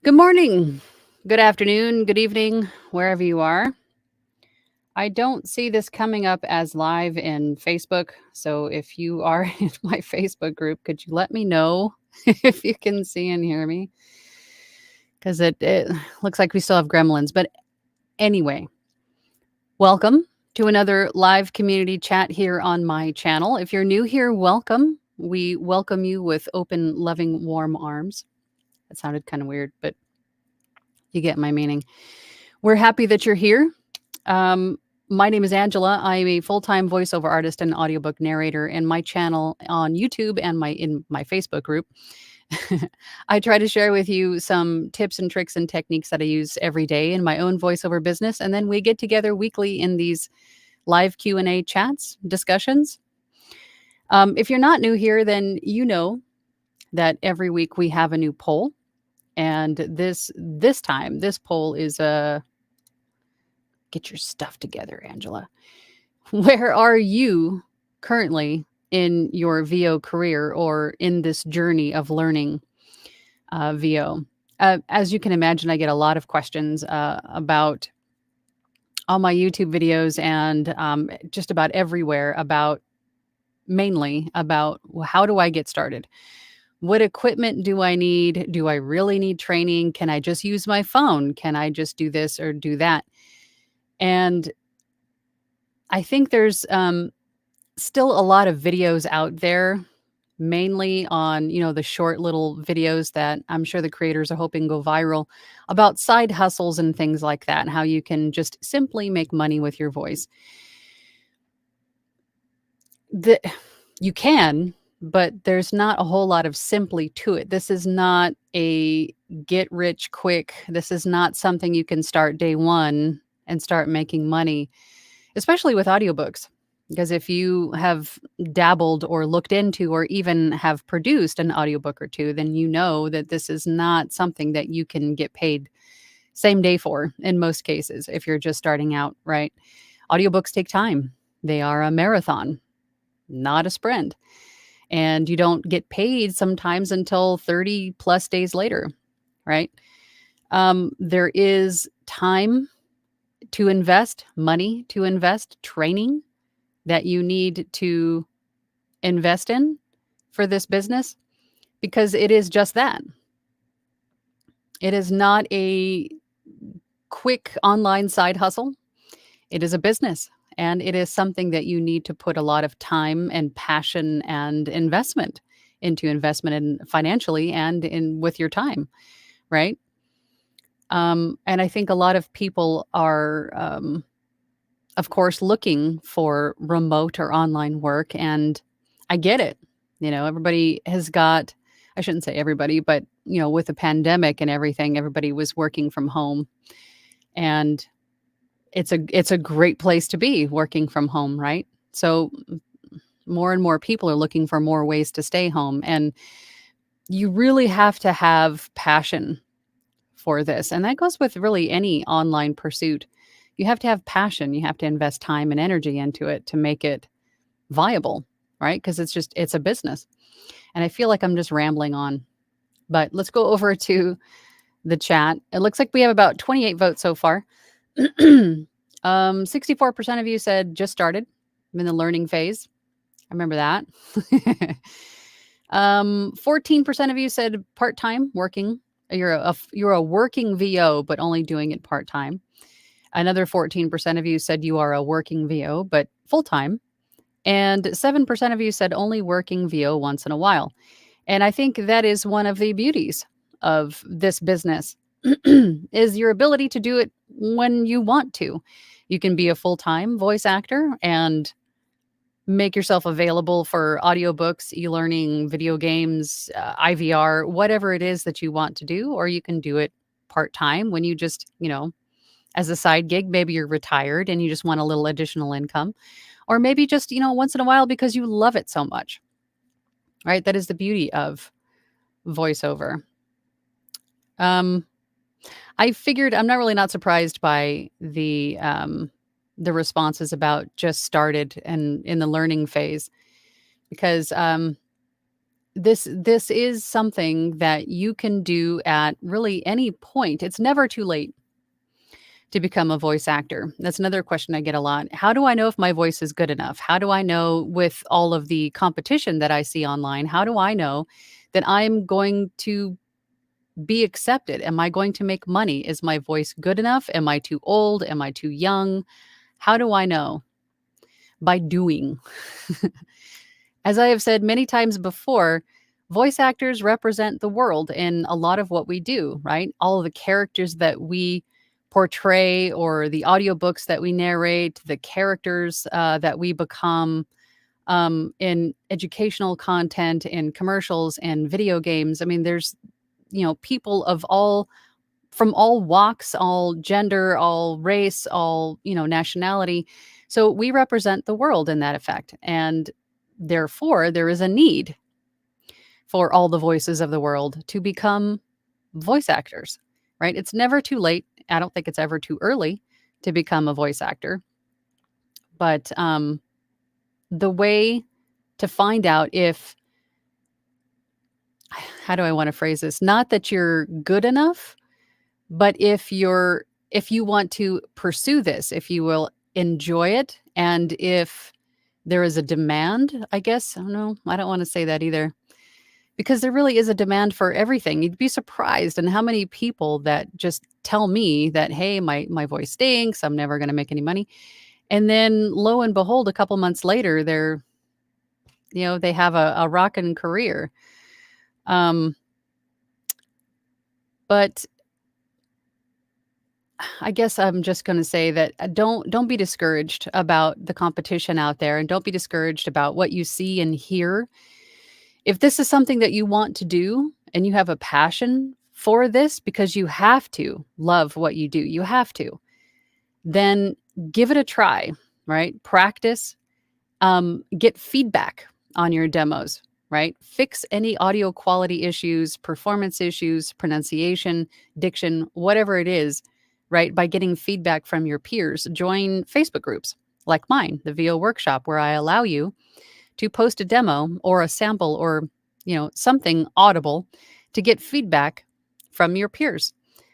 Good morning, good afternoon, good evening, wherever you are. I don't see this coming up as live in Facebook. So if you are in my Facebook group, could you let me know if you can see and hear me? Because it looks like we still have gremlins. But anyway, welcome to another live community chat here on my channel. If you're new here, welcome. We welcome you with open, loving, warm arms. That sounded kind of weird, but you get my meaning. We're happy that you're here. My name is Angela. I'm a full-time voiceover artist and audiobook narrator, and my channel on YouTube and in my Facebook group. I try to share with you some tips and tricks and techniques that I use every day in my own voiceover business, and then we get together weekly in these live Q&A chats, discussions. If you're not new here, then you know that every week we have a new poll, and this time this poll is get your stuff together, Angela. Where are you currently in your VO career or in this journey of learning VO? As you can imagine, I get a lot of questions about all my YouTube videos and just about everywhere mainly about how do I get started? What equipment do I need? Do I really need training? Can I just use my phone? Can I just do this or do that? And I think there's still a lot of videos out there, mainly on, the short little videos that I'm sure the creators are hoping go viral about side hustles and things like that, and how you can just simply make money with your voice. You can, but there's not a whole lot of simply to it. This is not a get rich quick. This is not something you can start day one and start making money, especially with audiobooks. Because if you have dabbled or looked into or even have produced an audiobook or two, then you know that this is not something that you can get paid same day for in most cases if you're just starting out, right? Audiobooks take time. They are a marathon, not a sprint. And you don't get paid sometimes until 30 plus days later, right? There is time to invest, money to invest, training that you need to invest in for this business, because it is just that. It is not a quick online side hustle. It is a business, and it is something that you need to put a lot of time and passion and investment in financially and in with your time, right? And I think a lot of people are of course, looking for remote or online work. And I get it. Everybody has got, I shouldn't say everybody, but, with the pandemic and everything, everybody was working from home. And it's a great place to be, working from home, right? So more and more people are looking for more ways to stay home. And you really have to have passion for this. And that goes with really any online pursuit. You have to have passion. You have to invest time and energy into it to make it viable, right? Because it's a business. And I feel like I'm just rambling on. But let's go over to the chat. It looks like we have about 28 votes so far. 64% of you said just started. I'm in the learning phase. I remember that. 14% of you said part-time working. You're a working VO, but only doing it part-time. Another 14% of you said you are a working VO, but full-time. And 7% of you said only working VO once in a while. And I think that is one of the beauties of this business is your ability to do it when you want to. You can be a full-time voice actor and make yourself available for audiobooks, e-learning, video games, IVR, whatever it is that you want to do, or you can do it part-time when you just, as a side gig. Maybe you're retired and you just want a little additional income, or maybe just, once in a while because you love it so much, right? That is the beauty of voiceover. I figured I'm not surprised by the responses about just started and in the learning phase, because this is something that you can do at really any point. It's never too late to become a voice actor. That's another question I get a lot. How do I know if my voice is good enough? How do I know with all of the competition that I see online? How do I know that I'm going to be accepted? Am I going to make money? Is my voice good enough? Am I too old? Am I too young? How do I know? By doing. As I have said many times before, voice actors represent the world in a lot of what we do, right? All of the characters that we portray or the audiobooks that we narrate, the characters that we become in educational content, in commercials and video games. I mean, there's, people of all from all walks, all gender, all race, all, nationality. So we represent the world in that effect. And therefore, there is a need for all the voices of the world to become voice actors, right? It's never too late. I don't think it's ever too early to become a voice actor. But the way to find out if, how do I want to phrase this? Not that you're good enough, but if you want to pursue this, if you will enjoy it, and if there is a demand, I guess. I don't know. I don't want to say that either. Because there really is a demand for everything. You'd be surprised in how many people that just tell me that, hey, my voice stinks. I'm never going to make any money. And then lo and behold, a couple months later, they have a rockin' career. But I guess I'm just going to say that don't be discouraged about the competition out there, and don't be discouraged about what you see and hear. If this is something that you want to do and you have a passion for this, because you have to love what you do, you have to, then give it a try, right? Practice, get feedback on your demos, right? Fix any audio quality issues, performance issues, pronunciation, diction, whatever it is, right? By getting feedback from your peers. Join Facebook groups like mine, the VO Workshop, where I allow you to post a demo or a sample or, something audible to get feedback from your peers.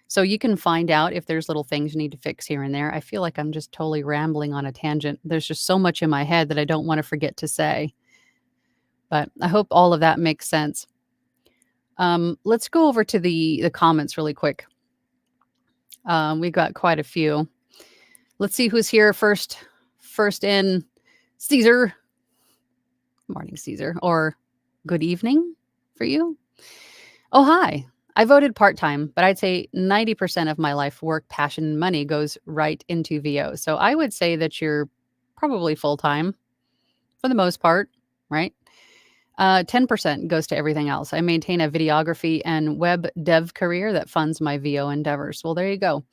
So you can find out if there's little things you need to fix here and there. I feel like I'm just totally rambling on a tangent. There's just so much in my head that I don't want to forget to say. But I hope all of that makes sense. Let's go over to the comments really quick. We got quite a few. Let's see who's here first. First in, Caesar. Morning, Caesar, or good evening for you. Oh, hi. I voted part-time, but I'd say 90% of my life work, passion, and money goes right into VO. So I would say that you're probably full-time for the most part, right? 10% goes to everything else. I maintain a videography and web dev career that funds my VO endeavors. Well, there you go.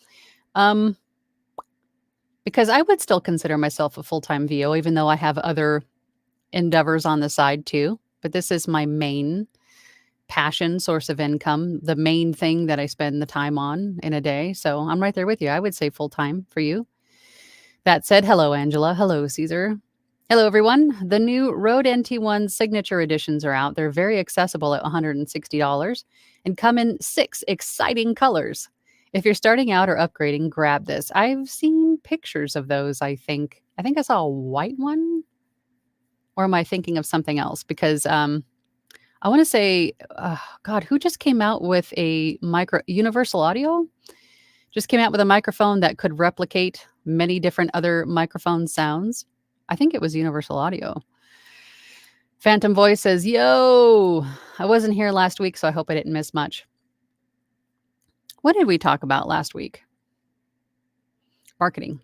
Because I would still consider myself a full-time VO, even though I have other endeavors on the side too. But this is my main passion, source of income, the main thing that I spend the time on in a day. So I'm right there with you. I would say full-time for you. That said, hello, Angela. Hello, Caesar. Hello, everyone. The new Rode NT1 signature editions are out. They're very accessible at $160 and come in 6 exciting colors. If you're starting out or upgrading, grab this. I've seen pictures of those, I think. I think I saw a white one. Or am I thinking of something else? Because I want to say, God, who just came out with a Universal Audio? Just came out with a microphone that could replicate many different other microphone sounds. I think it was Universal Audio. Phantom Voice says, yo, I wasn't here last week, so I hope I didn't miss much. What did we talk about last week? Marketing.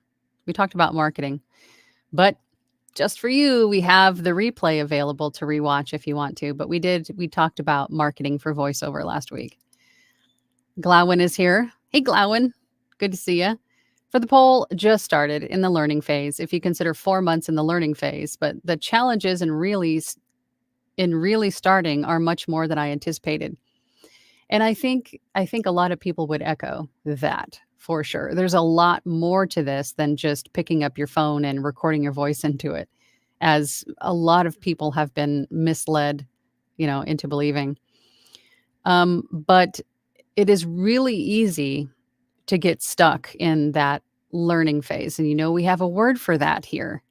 We talked about marketing. But just for you, we have the replay available to rewatch if you want to. But we talked about marketing for voiceover last week. Glowin is here. Hey, Glowin. Good to see you. For the poll, just started in the learning phase, if you consider 4 months in the learning phase. But the challenges in really starting are much more than I anticipated. And I think a lot of people would echo that for sure. There's a lot more to this than just picking up your phone and recording your voice into it, as a lot of people have been misled, into believing. But it is really easy to get stuck in that learning phase. And we have a word for that here,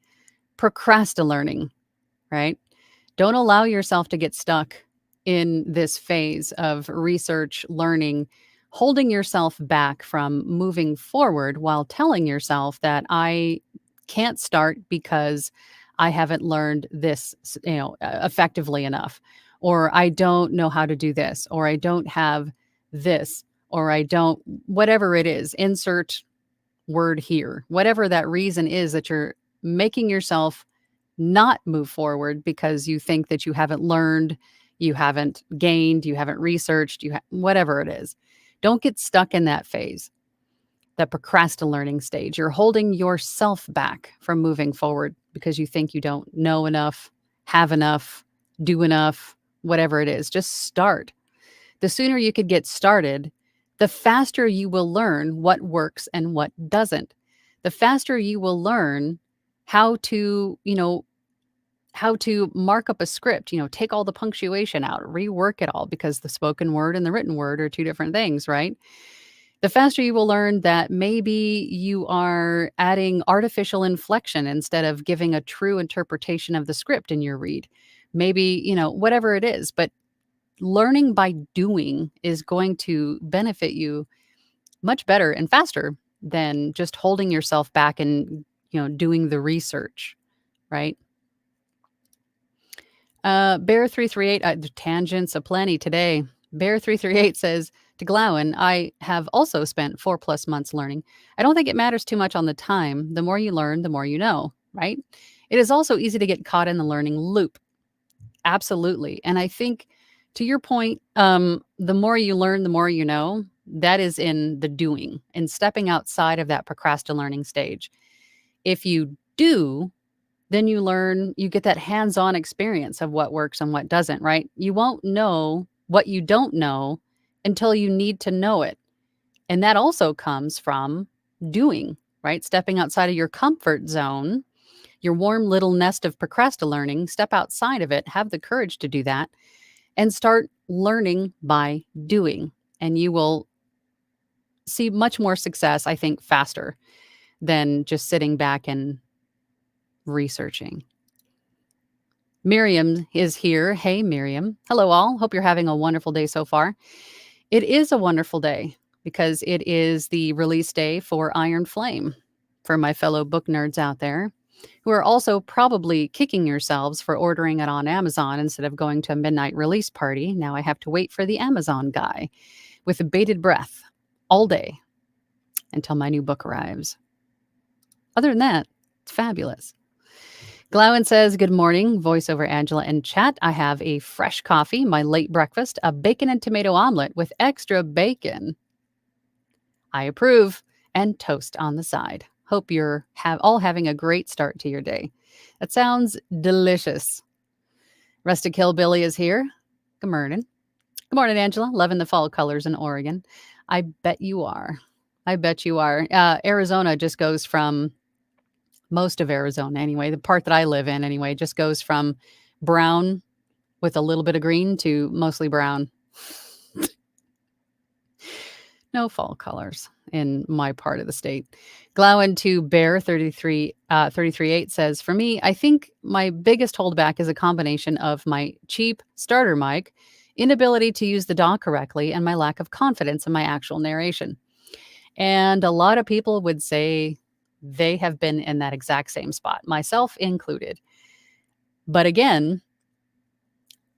procrastinating, right? Don't allow yourself to get stuck in this phase of research, learning, holding yourself back from moving forward while telling yourself that I can't start because I haven't learned this, effectively enough, or I don't know how to do this, or I don't have this, or I don't, whatever it is, insert word here, whatever that reason is that you're making yourself not move forward because you think that you haven't learned, you haven't gained, you haven't researched, whatever it is. Don't get stuck in that phase, that procrastinating stage. You're holding yourself back from moving forward because you think you don't know enough, have enough, do enough, whatever it is. Just start. The sooner you could get started, the faster you will learn what works and what doesn't. The faster you will learn how to, how to mark up a script, take all the punctuation out, rework it all, because the spoken word and the written word are two different things, right? The faster you will learn that maybe you are adding artificial inflection instead of giving a true interpretation of the script in your read. Maybe, whatever it is, but learning by doing is going to benefit you much better and faster than just holding yourself back and, doing the research, right? Bear338, the tangents aplenty today. Bear338 says, to Glowen, I have also spent 4+ months learning. I don't think it matters too much on the time. The more you learn, the more you know, right? It is also easy to get caught in the learning loop. Absolutely. And I think, to your point, the more you learn, the more you know. That is in the doing and stepping outside of that procrastinating stage. If you do, then you learn, you get that hands-on experience of what works and what doesn't, right? You won't know what you don't know until you need to know it. And that also comes from doing, right? Stepping outside of your comfort zone, your warm little nest of procrastinating, step outside of it, have the courage to do that, and start learning by doing. And you will see much more success, I think, faster than just sitting back and researching. Miriam is here. Hey, Miriam. Hello, all. Hope you're having a wonderful day so far. It is a wonderful day because it is the release day for Iron Flame. For my fellow book nerds out there who are also probably kicking yourselves for ordering it on Amazon instead of going to a midnight release party, now I have to wait for the Amazon guy with bated breath all day until my new book arrives. Other than that, it's fabulous. Glowen says, good morning, voiceover Angela and chat. I have a fresh coffee, my late breakfast, a bacon and tomato omelet with extra bacon. I approve. And toast on the side. Hope you're all having a great start to your day. That sounds delicious. Rustic Hillbilly is here. Good morning. Good morning, Angela. Loving the fall colors in Oregon. I bet you are. I bet you are. Arizona just goes from, most of Arizona anyway, the part that I live in anyway, just goes from brown with a little bit of green to mostly brown. No fall colors in my part of the state. Glowen to Bear 338 says, for me, I think my biggest holdback is a combination of my cheap starter mic, inability to use the DAW correctly, and my lack of confidence in my actual narration. And a lot of people would say they have been in that exact same spot, myself included. But again,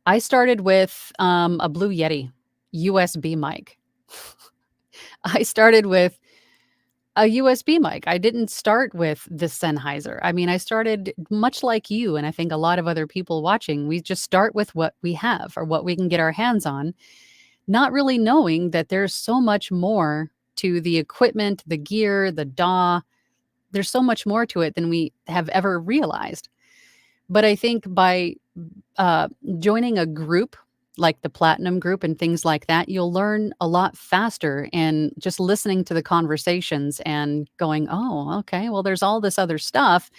I started with a Blue Yeti USB mic. I started with a USB mic. I didn't start with the Sennheiser. I mean, I started much like you, and I think a lot of other people watching, we just start with what we have or what we can get our hands on, not really knowing that there's so much more to the equipment, the gear, the DAW. There's so much more to it than we have ever realized. But I think by joining a group like the Platinum Group and things like that, you'll learn a lot faster, and just listening to the conversations and going, oh, okay, well, there's all this other stuff.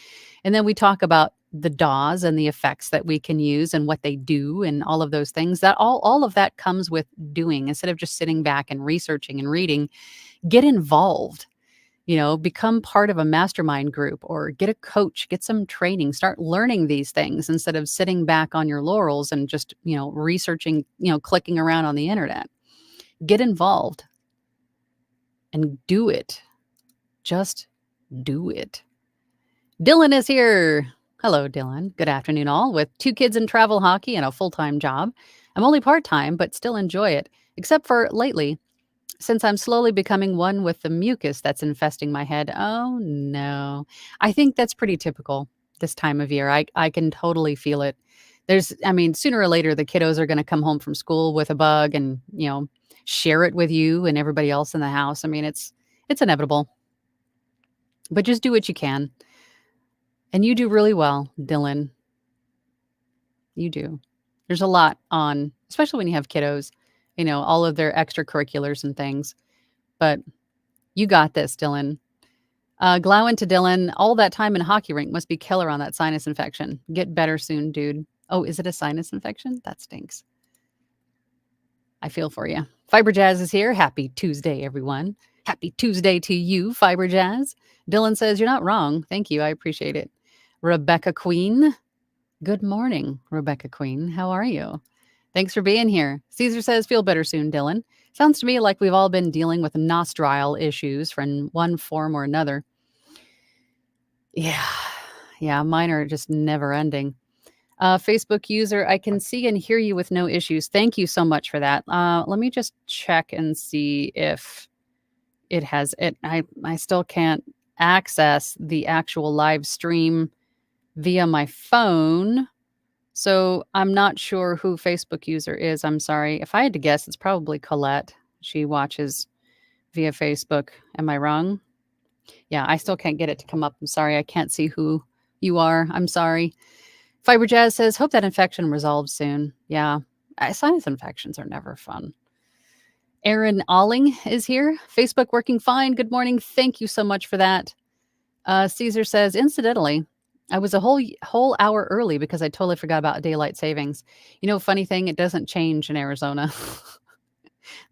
And then we talk about the DAWs and the effects that we can use and what they do and all of those things. That all of that comes with doing instead of just sitting back and researching and reading. Get involved. Become part of a mastermind group or get a coach, get some training, start learning these things instead of sitting back on your laurels and just, researching, clicking around on the internet. Get involved and do it. Just do it. Dylan is here. Hello, Dylan. Good afternoon, all. With 2 kids in travel hockey and a full-time job, I'm only part-time, but still enjoy it, except for lately, since I'm slowly becoming one with the mucus that's infesting my head. Oh, no. I think that's pretty typical this time of year. I can totally feel it. Sooner or later, the kiddos are going to come home from school with a bug and, share it with you and everybody else in the house. It's inevitable. But just do what you can. And you do really well, Dylan. You do. There's a lot on, especially when you have kiddos, all of their extracurriculars and things. But you got this, Dylan. Glowin to Dylan, all that time in hockey rink must be killer on that sinus infection. Get better soon, dude. Oh, is it a sinus infection? That stinks. I feel for you. Fiber Jazz is here. Happy Tuesday, everyone. Happy Tuesday to you, Fiber Jazz. Dylan says, you're not wrong. Thank you. I appreciate it. Rebecca Queen. Good morning, Rebecca Queen. How are you? Thanks for being here. Caesar says, feel better soon, Dylan. Sounds to me like we've all been dealing with nostril issues from one form or another. Yeah, mine are just never ending. Facebook user, I can see and hear you with no issues. Thank you so much for that. Let me just check and see if it has it. I still can't access the actual live stream via my phone. So I'm not sure who Facebook user is. I'm sorry. If I had to guess, it's probably Colette. She watches via Facebook. Am I wrong? Yeah, I still can't get it to come up. I'm sorry. I can't see who you are. I'm sorry. Fiber Jazz says, hope that infection resolves soon. Yeah, sinus infections are never fun. Aaron Alling is here. Facebook working fine. Good morning. Thank you so much for that. Caesar says, incidentally, I was a whole hour early because I totally forgot about daylight savings. Funny thing, it doesn't change in Arizona.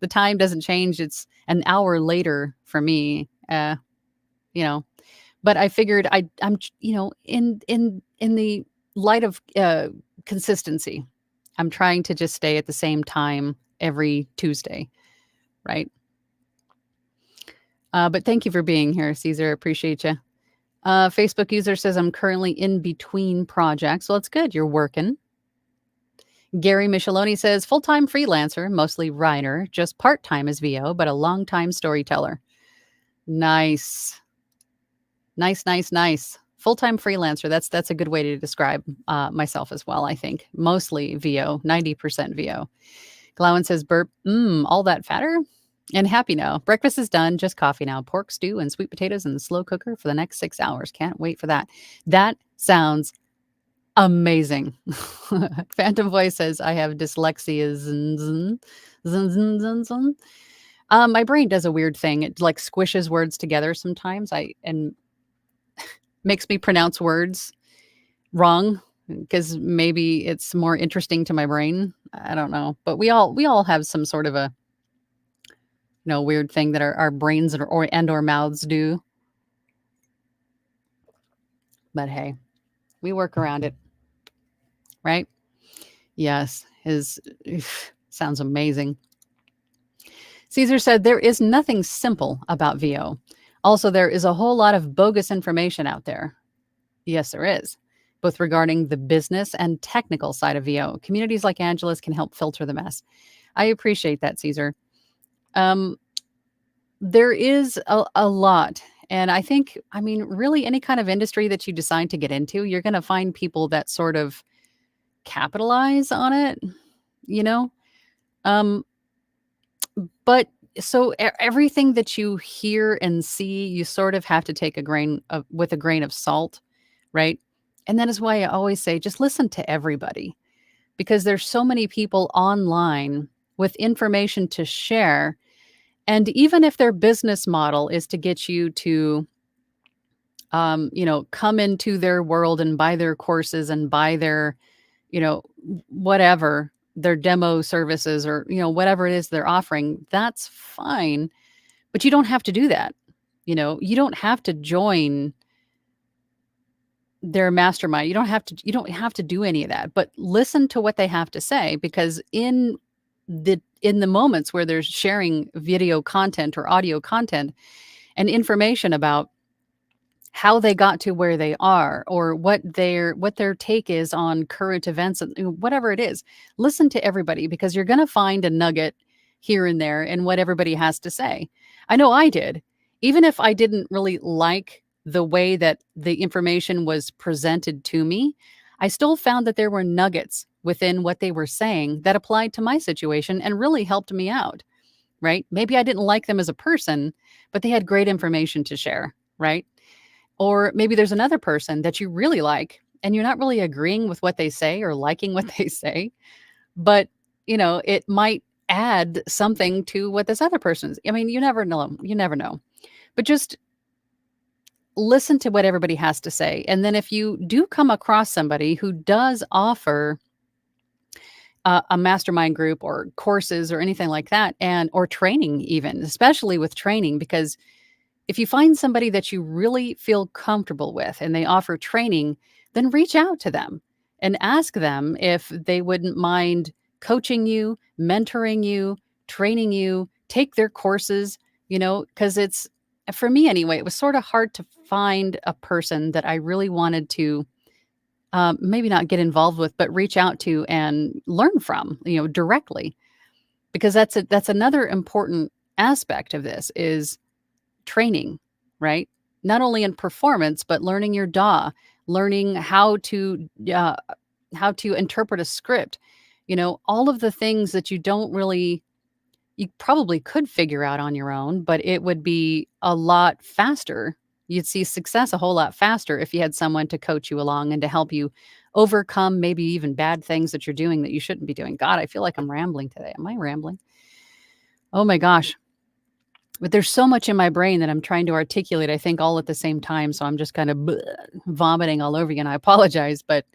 The time doesn't change. It's an hour later for me. But I figured I'm in the light of consistency, I'm trying to just stay at the same time every Tuesday, right? But thank you for being here, Caesar. Appreciate you. Facebook user says, I'm currently in between projects. Well, it's good. You're working. Gary Micheloni says, full-time freelancer, mostly writer, just part-time as VO, but a long-time storyteller. Nice. Full-time freelancer. That's a good way to describe myself as well, I think. Mostly VO, 90% VO. Glowen says, burp, all that fatter? And happy now. Breakfast is done. Just coffee now. Pork stew and sweet potatoes in the slow cooker for the next 6 hours. Can't wait for that. That sounds amazing. Phantom Voice says, I have dyslexia. My brain does a weird thing. It like squishes words together sometimes. And makes me pronounce words wrong because maybe it's more interesting to my brain. I don't know. But we all have some sort of a weird thing that our brains or mouths do. But hey, we work around it. Right? Yes. Sounds amazing. Caesar said, there is nothing simple about VO. Also, there is a whole lot of bogus information out there. Yes, there is, both regarding the business and technical side of VO. Communities like Angela's can help filter the mess. I appreciate that, Caesar. There is a lot. And I think, really any kind of industry that you decide to get into, you're going to find people that sort of capitalize on it, But so everything that you hear and see, you sort of have to take with a grain of salt, right? And that is why I always say, just listen to everybody, because there's so many people online with information to share. And even if their business model is to get you to come into their world and buy their courses and buy their, whatever, their demo services or, whatever it is they're offering, that's fine. But you don't have to do that. You don't have to join their mastermind. You don't have to do any of that, but listen to what they have to say, because in the moments where they're sharing video content or audio content and information about how they got to where they are, or what their take is on current events, and whatever it is, listen to everybody, because you're going to find a nugget here and there in what everybody has to say. I know I did. Even if I didn't really like the way that the information was presented to me, I still found that there were nuggets within what they were saying that applied to my situation and really helped me out, right? Maybe I didn't like them as a person, but they had great information to share, right? Or maybe there's another person that you really like and you're not really agreeing with what they say or liking what they say, but it might add something to what this other person's. I mean, you never know. You never know. But just listen to what everybody has to say. And then if you do come across somebody who does offer a mastermind group or courses or anything like that, and or training, even, especially with training, because if you find somebody that you really feel comfortable with and they offer training, then reach out to them and ask them if they wouldn't mind coaching you, mentoring you, training you, take their courses, because it's, for me anyway, it was sort of hard to find a person that I really wanted to maybe not get involved with, but reach out to and learn from, directly, because that's another important aspect of this is training, right? Not only in performance, but learning your DAW, learning how to interpret a script, all of the things that you probably could figure out on your own, but it would be a lot faster. You'd see success a whole lot faster if you had someone to coach you along and to help you overcome maybe even bad things that you're doing that you shouldn't be doing. God, I feel like I'm rambling today. Am I rambling? Oh my gosh. But there's so much in my brain that I'm trying to articulate, I think, all at the same time. So I'm just kind of vomiting all over you, and I apologize. But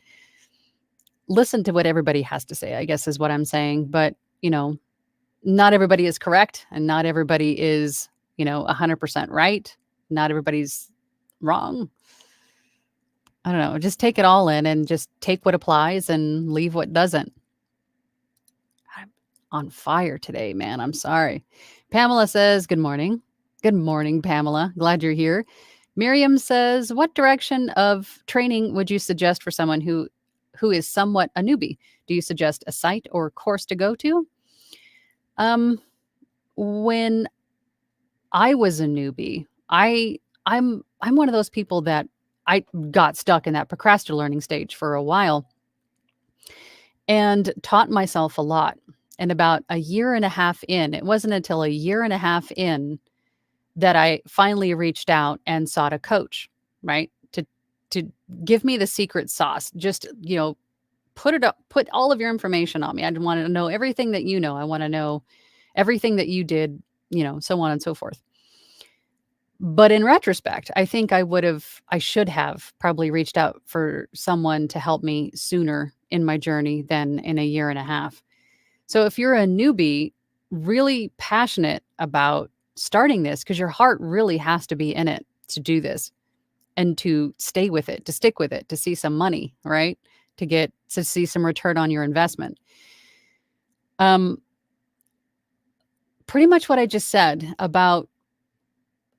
listen to what everybody has to say, I guess is what I'm saying. But, not everybody is correct, and not everybody is, 100% right. Not everybody's wrong. I don't know. Just take it all in and just take what applies and leave what doesn't. I'm on fire today, man. I'm sorry. Pamela says, good morning. Good morning, Pamela. Glad you're here. Miriam says, what direction of training would you suggest for someone who is somewhat a newbie? Do you suggest a site or course to go to? When I was a newbie, I'm one of those people that I got stuck in that procrastinator learning stage for a while and taught myself a lot. And about a year and a half in, it wasn't until a year and a half in that I finally reached out and sought a coach, right? To give me the secret sauce. Just, put all of your information on me. I want to know everything that you know. I want to know everything that you did, so on and so forth. But in retrospect, I think I should have probably reached out for someone to help me sooner in my journey than in a year and a half. So if you're a newbie, really passionate about starting this, because your heart really has to be in it to do this and to stay with it, to stick with it, to see some money, right? To see some return on your investment. Pretty much what I just said about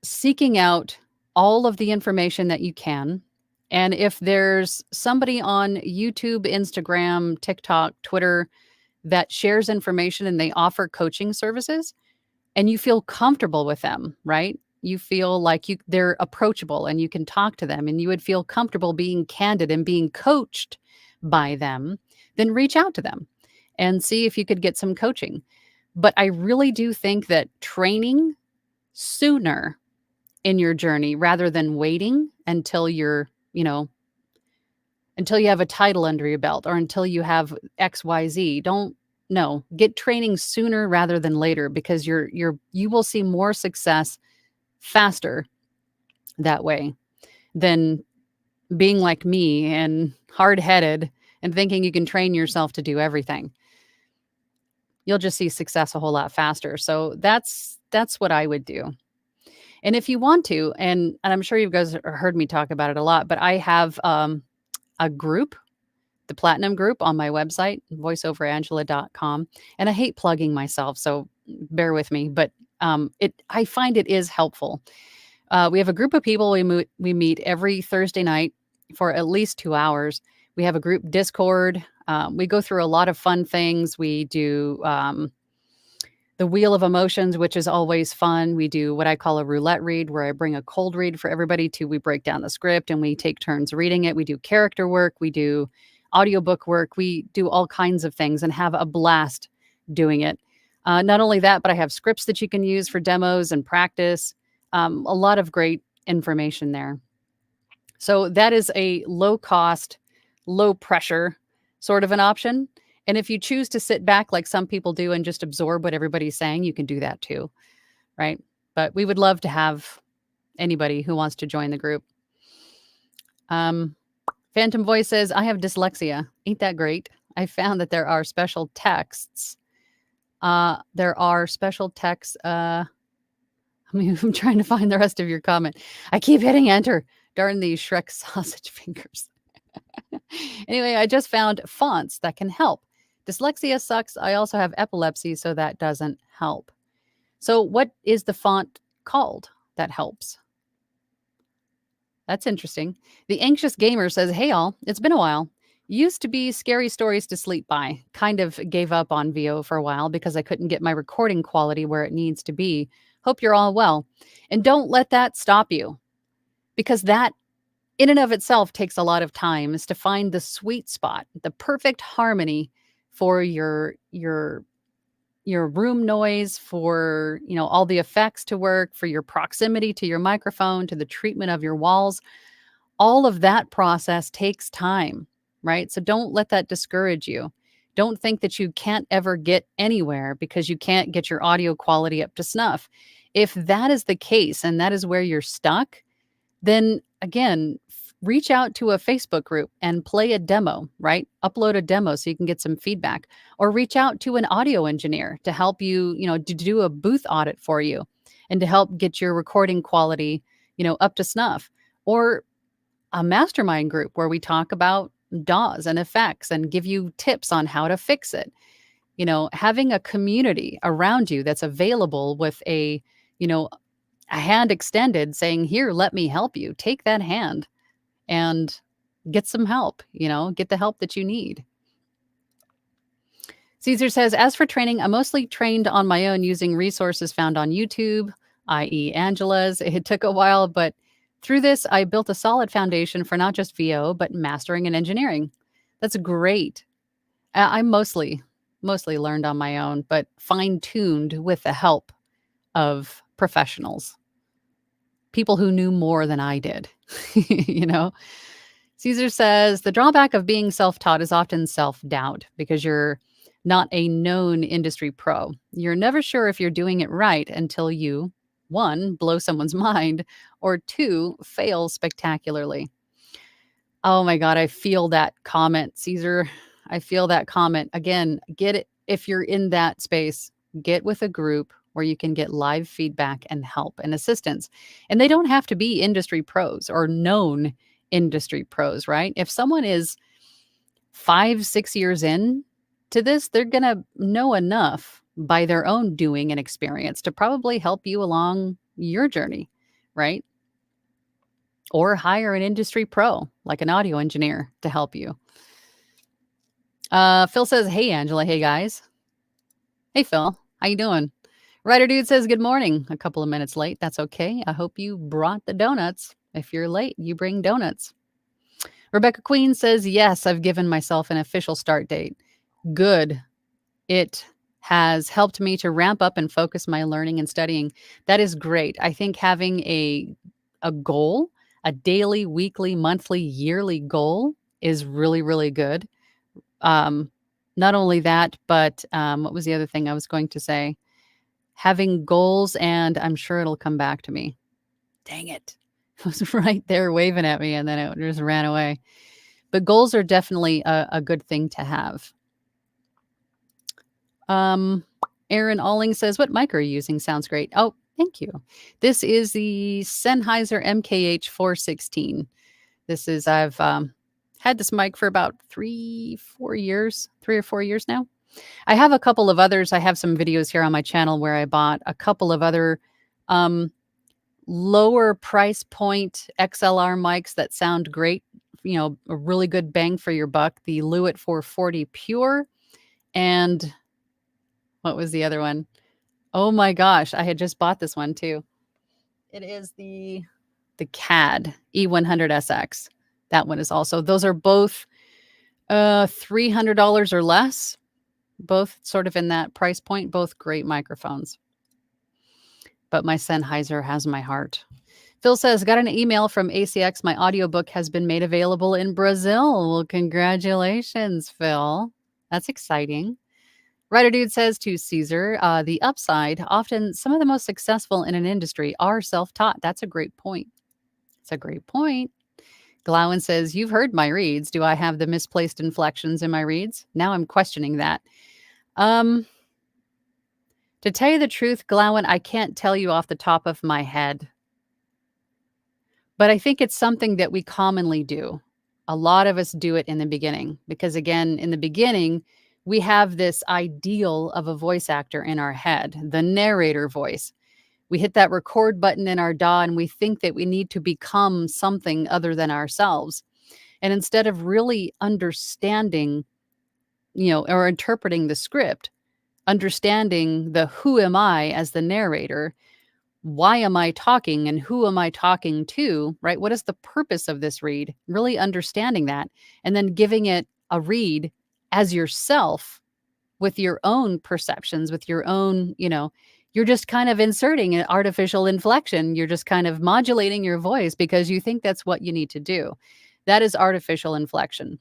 seeking out all of the information that you can. And if there's somebody on YouTube, Instagram, TikTok, Twitter that shares information and they offer coaching services and you feel comfortable with them, right? You feel like they're approachable and you can talk to them and you would feel comfortable being candid and being coached by them, then reach out to them and see if you could get some coaching. But I really do think that training sooner in your journey rather than waiting until until you have a title under your belt or until you have XYZ. Get training sooner rather than later, because you will see more success faster that way than being like me and hard-headed and thinking you can train yourself to do everything. You'll just see success a whole lot faster. So that's what I would do. And if you want to, and I'm sure you guys heard me talk about it a lot, but I have a group, the Platinum Group on my website, voiceoverangela.com. And I hate plugging myself, so bear with me, but I find it is helpful. We have a group of people we meet every Thursday night for at least 2 hours. We have a group Discord. We go through a lot of fun things. We do the Wheel of Emotions, which is always fun. We do what I call a roulette read, where I bring a cold read for everybody to. We break down the script and we take turns reading it. We do character work. We do audiobook work. We do all kinds of things and have a blast doing it. Not only that, but I have scripts that you can use for demos and practice. A lot of great information there. So that is a low cost, low pressure sort of an option. And if you choose to sit back like some people do and just absorb what everybody's saying, you can do that too, right? But we would love to have anybody who wants to join the group. Phantom Voice says, I have dyslexia. Ain't that great? I found that there are special texts. There are special texts. I'm trying to find the rest of your comment. I keep hitting enter. Darn these Shrek sausage fingers. Anyway, I just found fonts that can help. Dyslexia sucks. I also have epilepsy, so that doesn't help. So what is the font called that helps? That's interesting. The Anxious Gamer says, hey all, it's been a while. Used to be scary stories to sleep by. Kind of gave up on VO for a while because I couldn't get my recording quality where it needs to be. Hope you're all well. And don't let that stop you, because that in and of itself takes a lot of time, is to find the sweet spot, the perfect harmony for your room noise, for, all the effects to work, for your proximity to your microphone, to the treatment of your walls. All of that process takes time, right? So don't let that discourage you. Don't think that you can't ever get anywhere because you can't get your audio quality up to snuff. If that is the case and that is where you're stuck, then again, reach out to a Facebook group and play a demo, right? Upload a demo so you can get some feedback, or reach out to an audio engineer to help you, to do a booth audit for you and to help get your recording quality, up to snuff, or a mastermind group where we talk about DAWs and effects and give you tips on how to fix it. Having a community around you that's available with a hand extended saying, here, let me help you. Take that hand and get some help, get the help that you need. Caesar says, as for training, I'm mostly trained on my own using resources found on YouTube, i.e. Angela's. It took a while, but through this, I built a solid foundation for not just VO, but mastering and engineering. That's great. I mostly learned on my own, but fine-tuned with the help of professionals. People who knew more than I did, Caesar says, the drawback of being self-taught is often self-doubt because you're not a known industry pro. You're never sure if you're doing it right until you, 1, blow someone's mind, or 2, fail spectacularly. Oh my God, I feel that comment, Caesar. I feel that comment. Again, get it. If you're in that space, get with a group where you can get live feedback and help and assistance. And they don't have to be industry pros or known industry pros, right? If someone is 5-6 years in to this, they're going to know enough by their own doing and experience to probably help you along your journey, right? Or hire an industry pro like an audio engineer to help you. Phil says, hey, Angela. Hey, guys. Hey, Phil. How you doing? Writer Dude says, good morning. A couple of minutes late. That's okay. I hope you brought the donuts. If you're late, you bring donuts. Rebecca Queen says, yes, I've given myself an official start date. Good. It has helped me to ramp up and focus my learning and studying. That is great. I think having a goal, a daily, weekly, monthly, yearly goal is really, really good. Not only that, but what was the other thing I was going to say? Having goals, and I'm sure it'll come back to me. Dang it. It was right there waving at me, and then it just ran away. But goals are definitely a good thing to have. Um, Aaron Alling says, "What mic are you using? Sounds great." Oh, thank you. This is the Sennheiser MKH 416. I've had this mic for about 3 or 4 years now. I have a couple of others. I have some videos here on my channel where I bought a couple of other um, lower price point XLR mics that sound great. A really good bang for your buck. The Lewitt 440 Pure, and what was the other one? Oh my gosh, I had just bought this one too. It is the CAD E100SX. That one is also. Those are both $300 or less. Both sort of in that price point. Both great microphones. But my Sennheiser has my heart. Phil says, got an email from ACX. My audiobook has been made available in Brazil. Well, congratulations, Phil. That's exciting. Writer Dude says to Caesar, the upside, often some of the most successful in an industry are self-taught. That's a great point. It's a great point. Glowen says, you've heard my reads. Do I have the misplaced inflections in my reads? Now I'm questioning that. To tell you the truth, Glowen, I can't tell you off the top of my head. But I think it's something that we commonly do. A lot of us do it in the beginning because, again, in the beginning, we have this ideal of a voice actor in our head, the narrator voice. We hit that record button in our DAW and we think that we need to become something other than ourselves. And instead of really understanding, or interpreting the script, understanding the who am I as the narrator, why am I talking and who am I talking to, right? What is the purpose of this read? Really understanding that and then giving it a read as yourself with your own perceptions, with your own, you're just kind of inserting an artificial inflection. You're just kind of modulating your voice because you think that's what you need to do. That is artificial inflection.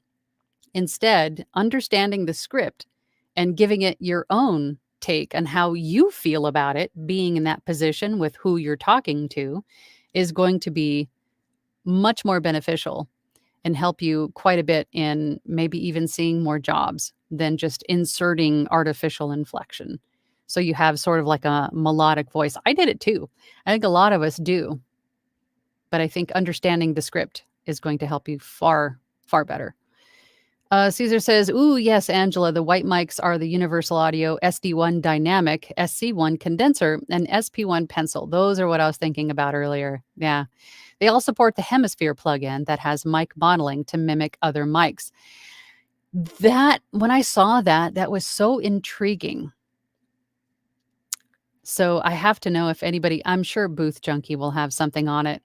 Instead, understanding the script and giving it your own take on how you feel about it, being in that position with who you're talking to, is going to be much more beneficial and help you quite a bit in maybe even seeing more jobs than just inserting artificial inflection. So you have sort of like a melodic voice. I did it too. I think a lot of us do. But I think understanding the script is going to help you far, far better. Caesar says, ooh, yes, Angela, the white mics are the Universal Audio SD1 Dynamic, SC1 Condenser, and SP1 Pencil. Those are what I was thinking about earlier. Yeah. They all support the Hemisphere plugin that has mic modeling to mimic other mics. That, when I saw that, that was so intriguing. So I have to know if anybody, I'm sure Booth Junkie will have something on it.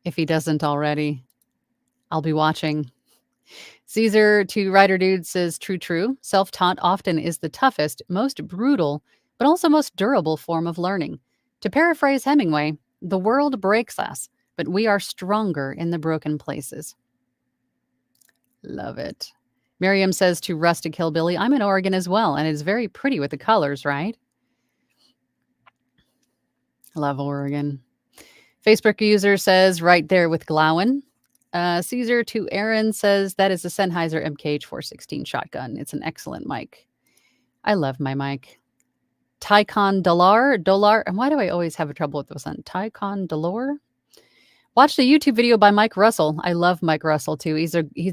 If he doesn't already, I'll be watching. Caesar to Writer Dude says, true. Self-taught often is the toughest, most brutal, but also most durable form of learning. To paraphrase Hemingway, the world breaks us, but we are stronger in the broken places. Love it. Miriam says to Rustic Hillbilly, I'm in Oregon as well, and it's very pretty with the colors, right? Love Oregon. Facebook user says, right there with Glowen. Caesar to Aaron says, that is a Sennheiser MKH 416 shotgun. It's an excellent mic. I love my mic. Tycon Dolar, and why do I always have trouble with this one? Tycon Dolor? Watched a YouTube video by Mike Russell. I love Mike Russell too.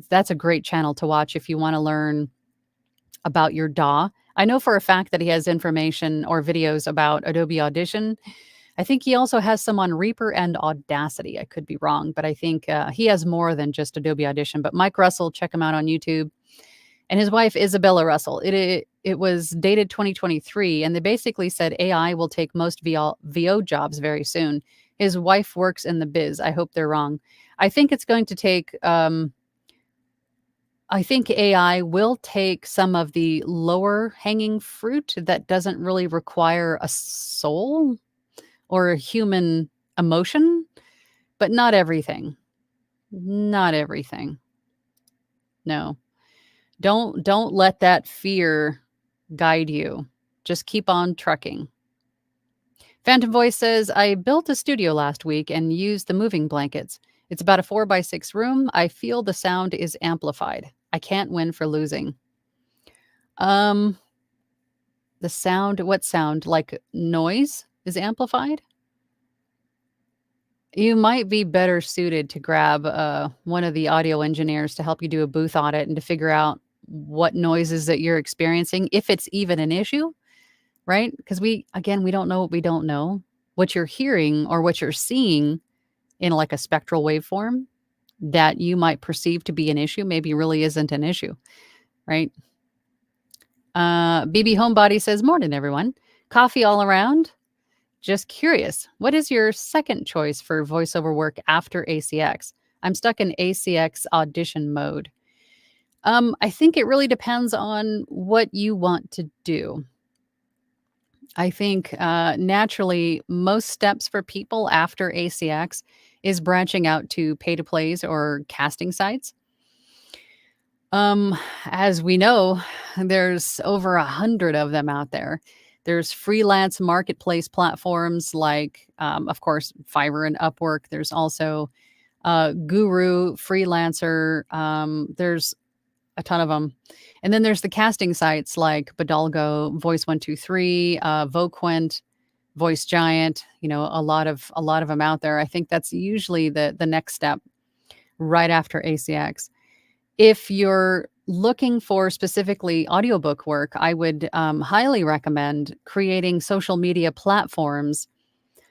That's a great channel to watch if you want to learn about your DAW. I know for a fact that he has information or videos about Adobe Audition. I think he also has some on Reaper and Audacity. I could be wrong, but I think he has more than just Adobe Audition. But Mike Russell, check him out on YouTube. And his wife, Isabella Russell. It was dated 2023, and they basically said AI will take most VO jobs very soon. His wife works in the biz. I hope they're wrong. I think it's going to take... I think AI will take some of the lower hanging fruit that doesn't really require a soul or a human emotion, but not everything. Not everything. No. Don't let that fear guide you. Just keep on trucking. Phantom Voice says, I built a studio last week and used the moving blankets. It's about a 4x6 room. I feel the sound is amplified. I can't win for losing. Um, the sound, what sound? Like noise is amplified? You might be better suited to grab one of the audio engineers to help you do a booth audit and to figure out what noises that you're experiencing, if it's even an issue, right? Because we don't know what we don't know. What you're hearing or what you're seeing in like a spectral waveform that you might perceive to be an issue maybe really isn't an issue, right? BB Homebody says, morning, everyone. Coffee all around. Just curious, what is your second choice for voiceover work after ACX? I'm stuck in ACX audition mode. I think it really depends on what you want to do. I think naturally, most steps for people after ACX is branching out to pay to plays or casting sites. As we know, there's over 100 of them out there. There's freelance marketplace platforms like, of course, Fiverr and Upwork. There's also Guru, Freelancer. There's a ton of them. And then there's the casting sites like Badalgo, Voice123, Voquent, Voice Giant. You know, a lot of them out there. I think that's usually the next step right after ACX. If you're looking for specifically audiobook work, I would highly recommend creating social media platforms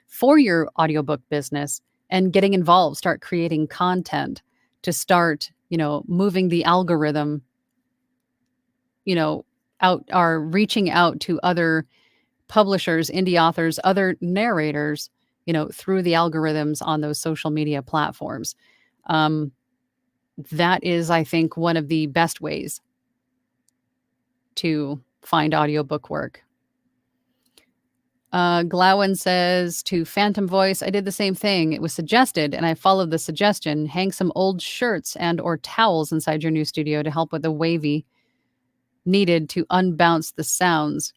for your audiobook business and getting involved. Start creating content to start, moving the algorithm, out, or reaching out to other publishers, indie authors, other narrators, through the algorithms on those social media platforms. That is, I think, one of the best ways to find audiobook work. Glowen says to Phantom Voice, I did the same thing. It was suggested, and I followed the suggestion. Hang some old shirts and or towels inside your new studio to help with the wavy needed to unbounce the sounds.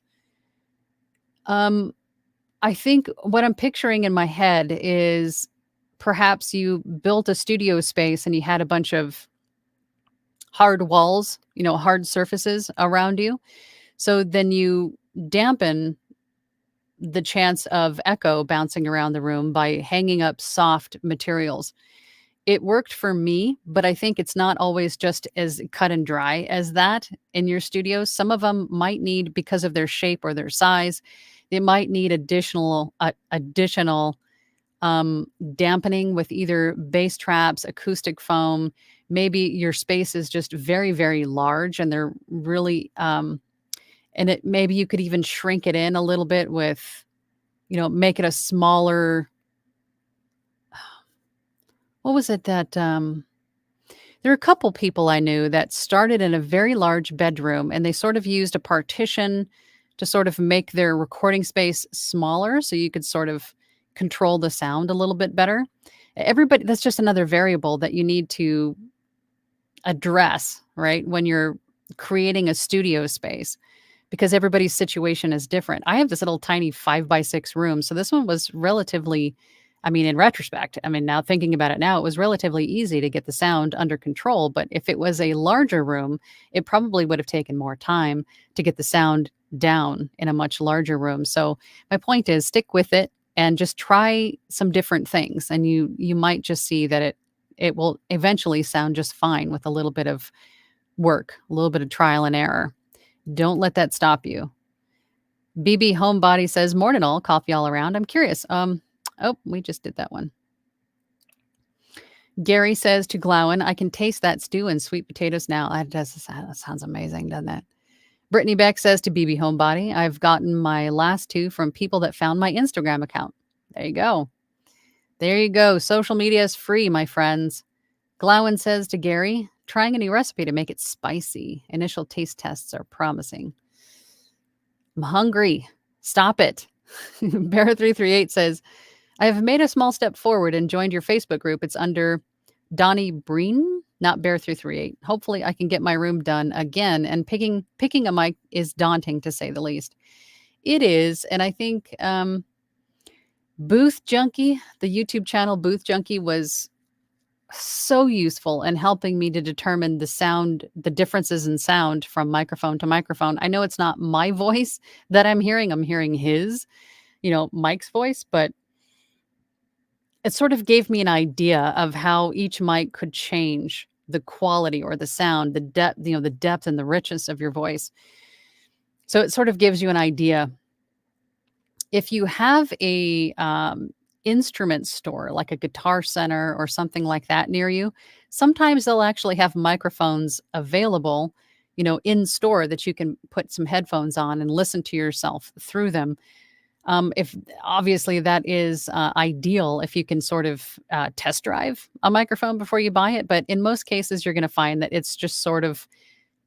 I think what I'm picturing in my head is perhaps you built a studio space and you had a bunch of hard walls, hard surfaces around you. So then you dampen the chance of echo bouncing around the room by hanging up soft materials. It worked for me, but I think it's not always just as cut and dry as that in your studio. Some of them might need, because of their shape or their size, they might need additional dampening with either bass traps, acoustic foam. Maybe your space is just very, very large and they're really, maybe you could even shrink it in a little bit with, make it a smaller, what was it that, there are a couple people I knew that started in a very large bedroom and they sort of used a partition to sort of make their recording space smaller so you could sort of control the sound a little bit better. Everybody, that's just another variable that you need to address, right? When you're creating a studio space, because everybody's situation is different. I have this little tiny 5x6 room. So this one was relatively, in retrospect, now thinking about it now, it was relatively easy to get the sound under control. But if it was a larger room, it probably would have taken more time to get the sound down in a much larger room. So my point is, stick with it and just try some different things. And you might just see that it will eventually sound just fine with a little bit of work, a little bit of trial and error. Don't let that stop you. BB Homebody says, morning all, coffee all around. I'm curious. We just did that one. Gary says to Glowen, I can taste that stew and sweet potatoes now. That sounds amazing, doesn't it? Brittany Beck says to BB Homebody, I've gotten my last two from people that found my Instagram account. There you go. There you go. Social media is free, my friends. Glowen says to Gary, trying a new recipe to make it spicy. Initial taste tests are promising. I'm hungry. Stop it. Bear338 says, I have made a small step forward and joined your Facebook group. It's under Donnie Breen, not Bear338. Hopefully I can get my room done again. And picking a mic is daunting, to say the least. It is. And I think Booth Junkie, the YouTube channel Booth Junkie was so useful in helping me to determine the differences in sound from microphone to microphone. I know it's not my voice that I'm hearing his, Mike's voice, but it sort of gave me an idea of how each mic could change the quality or the sound, the depth and the richness of your voice. So it sort of gives you an idea. If you have a instrument store like a guitar center or something like that near you, sometimes they'll actually have microphones available, in store that you can put some headphones on and listen to yourself through them. If obviously that is ideal if you can sort of test drive a microphone before you buy it. But in most cases, you're going to find that it's just sort of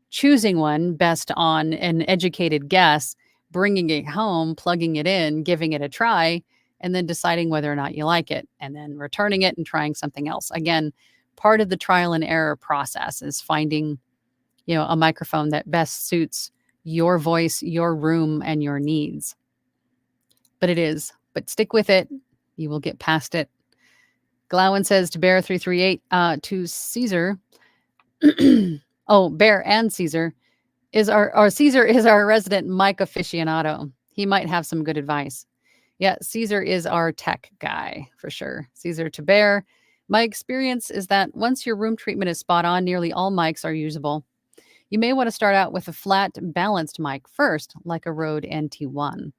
choosing one best on an educated guess, bringing it home, plugging it in, giving it a try, and then deciding whether or not you like it, and then returning it and trying something else. Again, part of the trial and error process is finding, a microphone that best suits your voice, your room, and your needs. But stick with it. You will get past it. Glowen says to Bear338, to Caesar. Oh, Bear and Caesar Caesar is our resident mic aficionado. He might have some good advice. Yeah, Caesar is our tech guy for sure. Caesar to Bear. My experience is that once your room treatment is spot on, nearly all mics are usable. You may want to start out with a flat, balanced mic first, like a Rode NT1.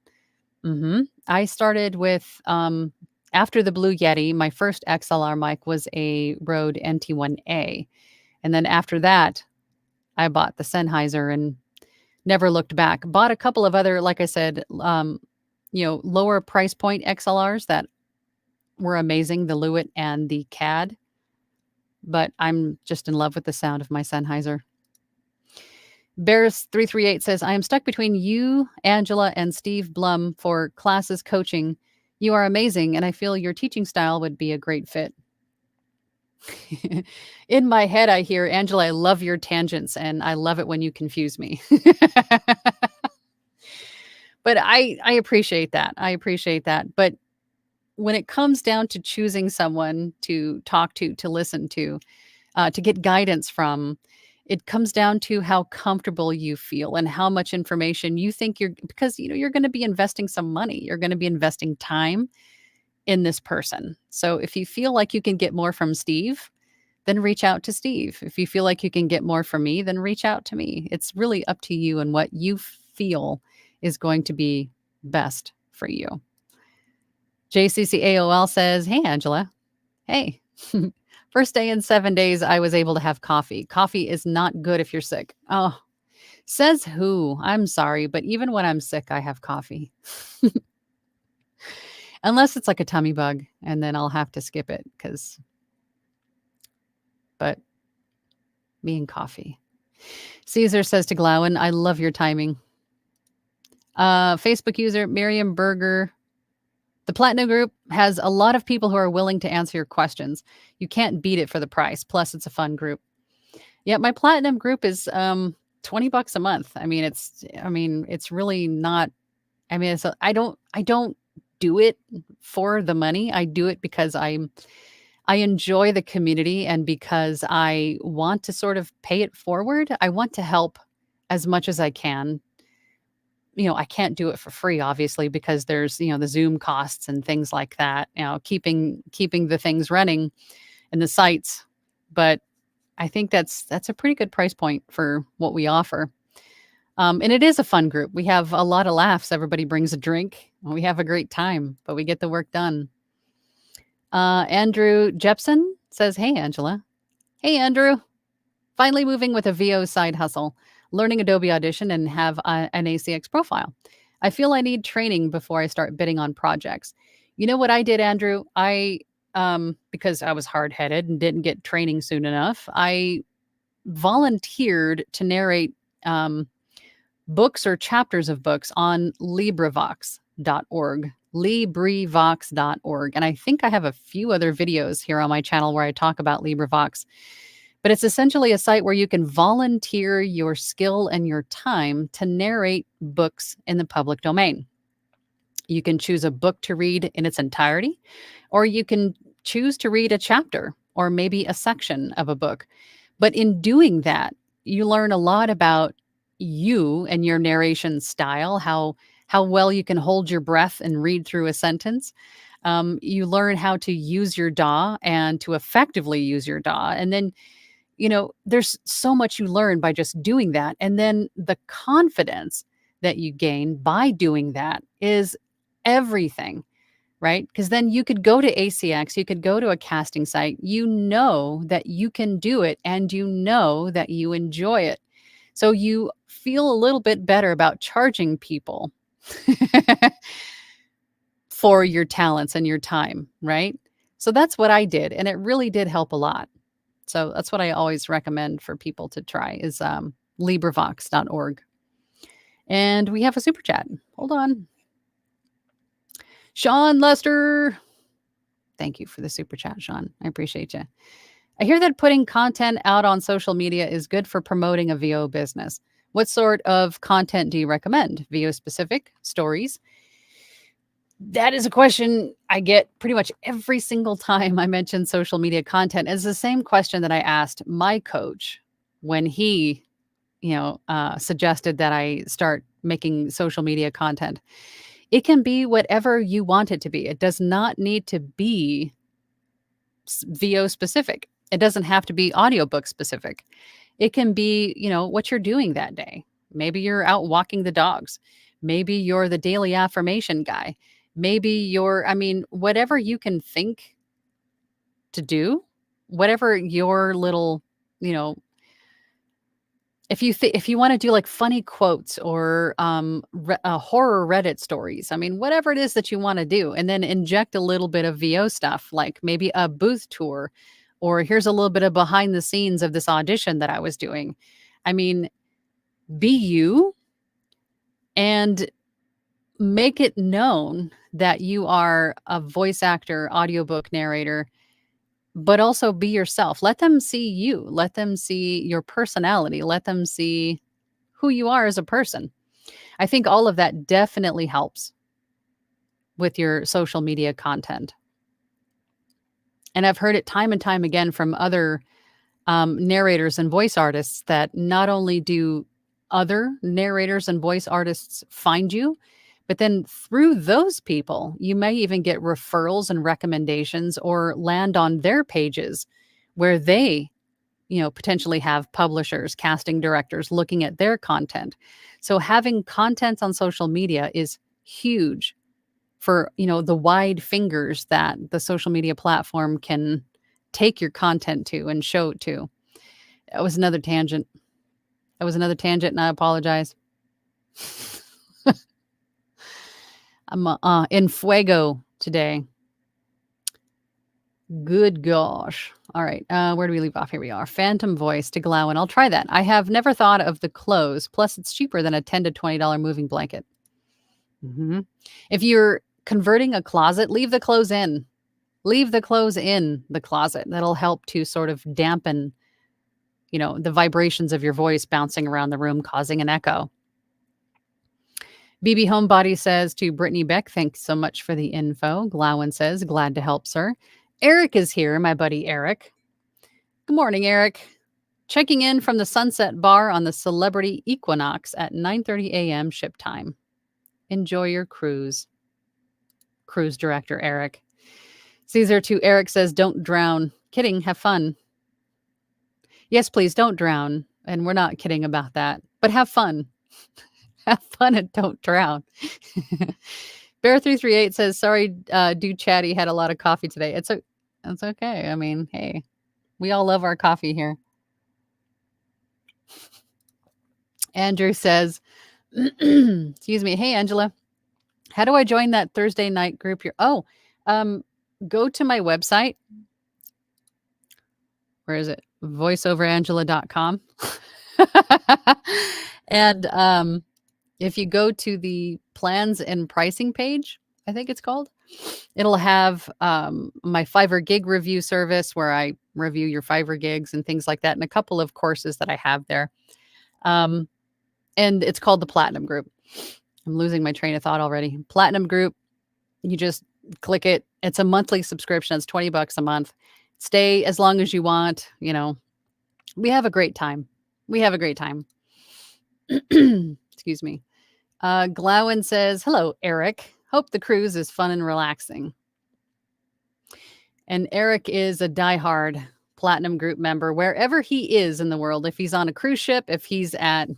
I started with, after the Blue Yeti, my first XLR mic was a Rode NT1A. And then after that, I bought the Sennheiser and never looked back. Bought a couple of other, like I said, lower price point XLRs that were amazing, the Lewitt and the CAD. But I'm just in love with the sound of my Sennheiser. Bears338 says, I am stuck between you, Angela, and Steve Blum for classes coaching. You are amazing, and I feel your teaching style would be a great fit. In my head, I hear, Angela, I love your tangents, and I love it when you confuse me. But I appreciate that. I appreciate that. But when it comes down to choosing someone to talk to listen to get guidance from, it comes down to how comfortable you feel and how much information you think because you're going to be investing some money. You're going to be investing time in this person. So if you feel like you can get more from Steve, then reach out to Steve. If you feel like you can get more from me, then reach out to me. It's really up to you and what you feel is going to be best for you. JCCAOL says, hey, Angela. Hey. First day in 7 days, I was able to have coffee. Coffee is not good if you're sick. Oh, says who? I'm sorry, but even when I'm sick, I have coffee. Unless it's like a tummy bug, and then I'll have to skip it but me and coffee. Caesar says to Glowen, I love your timing. Facebook user Miriam Berger. The Platinum Group has a lot of people who are willing to answer your questions. You can't beat it for the price. Plus, it's a fun group. Yeah, my Platinum Group is $20 a month. It's really not. I don't do it for the money. I do it because I enjoy the community and because I want to sort of pay it forward. I want to help as much as I can. I can't do it for free, obviously, because there's, the Zoom costs and things like that, keeping the things running and the sites. But I think that's a pretty good price point for what we offer. And it is a fun group. We have a lot of laughs. Everybody brings a drink. We have a great time, but we get the work done. Andrew Jepson says, hey, Angela. Hey, Andrew. Finally moving with a VO side hustle, learning Adobe Audition and have an ACX profile. I feel I need training before I start bidding on projects. You know what I did, Andrew? Because I was hard-headed and didn't get training soon enough, I volunteered to narrate books or chapters of books on LibriVox.org. LibriVox.org. And I think I have a few other videos here on my channel where I talk about LibriVox. But it's essentially a site where you can volunteer your skill and your time to narrate books in the public domain. You can choose a book to read in its entirety, or you can choose to read a chapter or maybe a section of a book. But in doing that, you learn a lot about you and your narration style, how well you can hold your breath and read through a sentence. You learn how to use your DAW and to effectively use your DAW. And then, there's so much you learn by just doing that. And then the confidence that you gain by doing that is everything, right? Because then you could go to ACX, you could go to a casting site, you know that you can do it and you know that you enjoy it. So you feel a little bit better about charging people for your talents and your time, right? So that's what I did. And it really did help a lot. So that's what I always recommend for people to try is LibriVox.org. And we have a super chat. Hold on. Sean Lester. Thank you for the super chat, Sean. I appreciate you. I hear that putting content out on social media is good for promoting a VO business. What sort of content do you recommend? VO specific stories? That is a question I get pretty much every single time I mention social media content. It's the same question that I asked my coach when he, suggested that I start making social media content. It can be whatever you want it to be. It does not need to be VO specific. It doesn't have to be audiobook specific. It can be, what you're doing that day. Maybe you're out walking the dogs. Maybe you're the daily affirmation guy. Maybe whatever you can think to do, whatever your little, if you want to do like funny quotes or horror Reddit stories, whatever it is that you want to do, and then inject a little bit of VO stuff, like maybe a booth tour, or here's a little bit of behind the scenes of this audition that I was doing. Be you and make it known that you are a voice actor, audiobook narrator, but also be yourself. Let them see you. Let them see your personality. Let them see who you are as a person. I think all of that definitely helps with your social media content. And I've heard it time and time again from other narrators and voice artists that not only do other narrators and voice artists find you, but then through those people, you may even get referrals and recommendations or land on their pages where they, potentially have publishers, casting directors looking at their content. So having content on social media is huge for, the wide fingers that the social media platform can take your content to and show it to. That was another tangent. And I apologize. I'm in fuego today. Good gosh. All right. Where do we leave off? Here we are. Phantom voice to Glowen. I'll try that. I have never thought of the clothes. Plus, it's cheaper than a $10 to $20 moving blanket. Mm-hmm. If you're converting a closet, leave the clothes in. Leave the clothes in the closet. That'll help to sort of dampen, the vibrations of your voice bouncing around the room, causing an echo. BB Homebody says to Brittany Beck, thanks so much for the info. Glowen says, glad to help, sir. Eric is here, my buddy Eric. Good morning, Eric. Checking in from the Sunset Bar on the Celebrity Equinox at 9:30 a.m. ship time. Enjoy your cruise. Cruise director Eric. Caesar to Eric says, don't drown. Kidding, have fun. Yes, please, don't drown. And we're not kidding about that. But have fun. Have fun and don't drown. Bear338 says, sorry, Dude Chatty had a lot of coffee today. It's okay. Hey, we all love our coffee here. Andrew says, excuse me. Hey, Angela, how do I join that Thursday night group here? Go to my website. Where is it? voiceoverangela.com. And if you go to the plans and pricing page, I think it's called, it'll have my Fiverr gig review service where I review your Fiverr gigs and things like that, and a couple of courses that I have there. And it's called the Platinum Group. I'm losing my train of thought already. Platinum group, you just click it. It's a monthly subscription. It's $20 a month. Stay as long as you want. We have a great time. We have a great time. Excuse me. Glowen says, "Hello, Eric. Hope the cruise is fun and relaxing." And Eric is a diehard Platinum Group member wherever he is in the world. If he's on a cruise ship, if he's at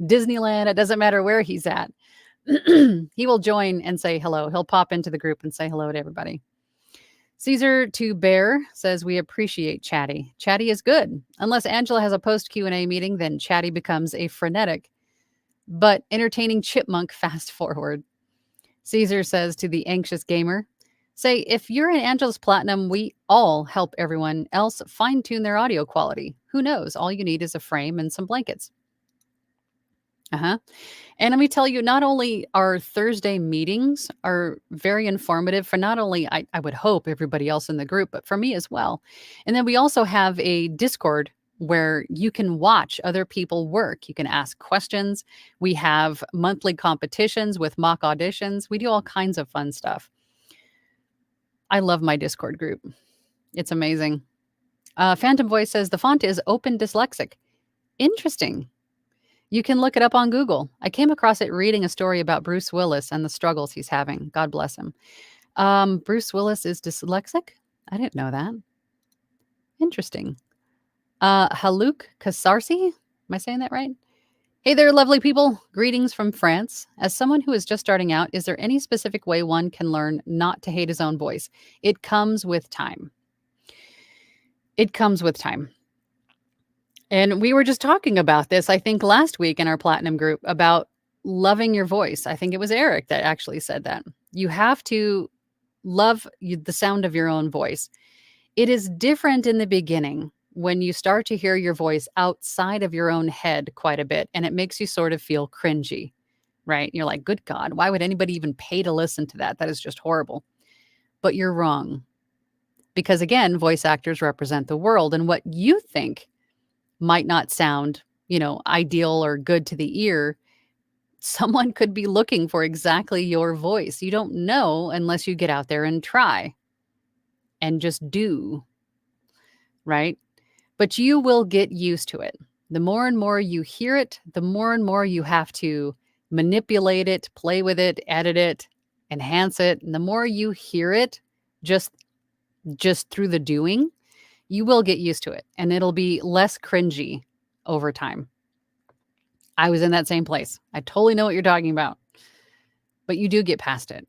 Disneyland, it doesn't matter where he's at. He will join and say hello. He'll pop into the group and say hello to everybody. Caesar to Bear says, "We appreciate Chatty. Chatty is good. Unless Angela has a post Q&A meeting, then Chatty becomes a frenetic but entertaining chipmunk fast forward." Caesar says to the anxious gamer, "Say, if you're in Angela's Platinum, we all help everyone else fine-tune their audio quality. Who knows? All you need is a frame and some blankets." Uh-huh. And let me tell you, not only our Thursday meetings are very informative for not only I would hope everybody else in the group, but for me as well. And then we also have a Discord where you can watch other people work. You can ask questions. We have monthly competitions with mock auditions. We do all kinds of fun stuff. I love my Discord group. It's amazing. Phantom Voice says the font is Open Dyslexic. Interesting. You can look it up on Google. I came across it reading a story about Bruce Willis and the struggles he's having. God bless him. Bruce Willis is dyslexic? I didn't know that. Interesting. Haluk Kasarsi? Am I saying that right? Hey there, lovely people. Greetings from France. As someone who is just starting out, is there any specific way one can learn not to hate his own voice? It comes with time. It comes with time. And we were just talking about this, I think, last week in our Platinum group about loving your voice. I think it was Eric that actually said that. You have to love the sound of your own voice. It is different in the beginning when you start to hear your voice outside of your own head quite a bit, and it makes you sort of feel cringy, right? You're like, good God, why would anybody even pay to listen to that? That is just horrible. But you're wrong. Because again, voice actors represent the world, and what you think might not sound, ideal or good to the ear, someone could be looking for exactly your voice. You don't know unless you get out there and try and just do, right? But you will get used to it. The more and more you hear it, the more and more you have to manipulate it, play with it, edit it, enhance it. And the more you hear it just through the doing, you will get used to it, and it'll be less cringy over time. I was in that same place. I totally know what you're talking about, but you do get past it.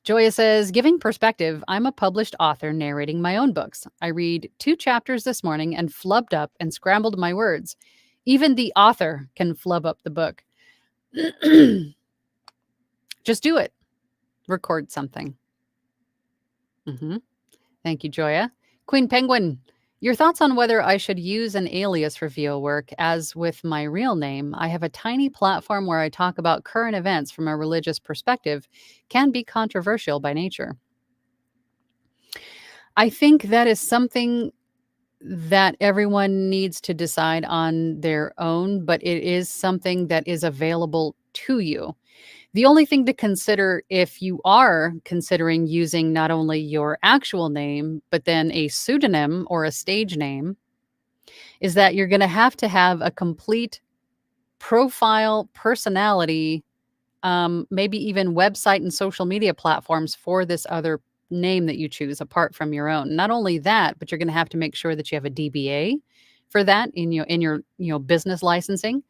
Joya says, "Giving perspective, I'm a published author narrating my own books. I read 2 chapters this morning and flubbed up and scrambled my words. Even the author can flub up the book." Just do it. Record something. Thank you, Joya. Queen Penguin, your thoughts on whether I should use an alias for VO work. As with my real name, I have a tiny platform where I talk about current events from a religious perspective, can be controversial by nature. I think that is something that everyone needs to decide on their own, but it is something that is available to you. The only thing to consider if you are considering using not only your actual name, but then a pseudonym or a stage name, is that you're going to have a complete profile, personality, maybe even website and social media platforms for this other name that you choose apart from your own. Not only that, but you're going to have to make sure that you have a DBA for that in your business licensing.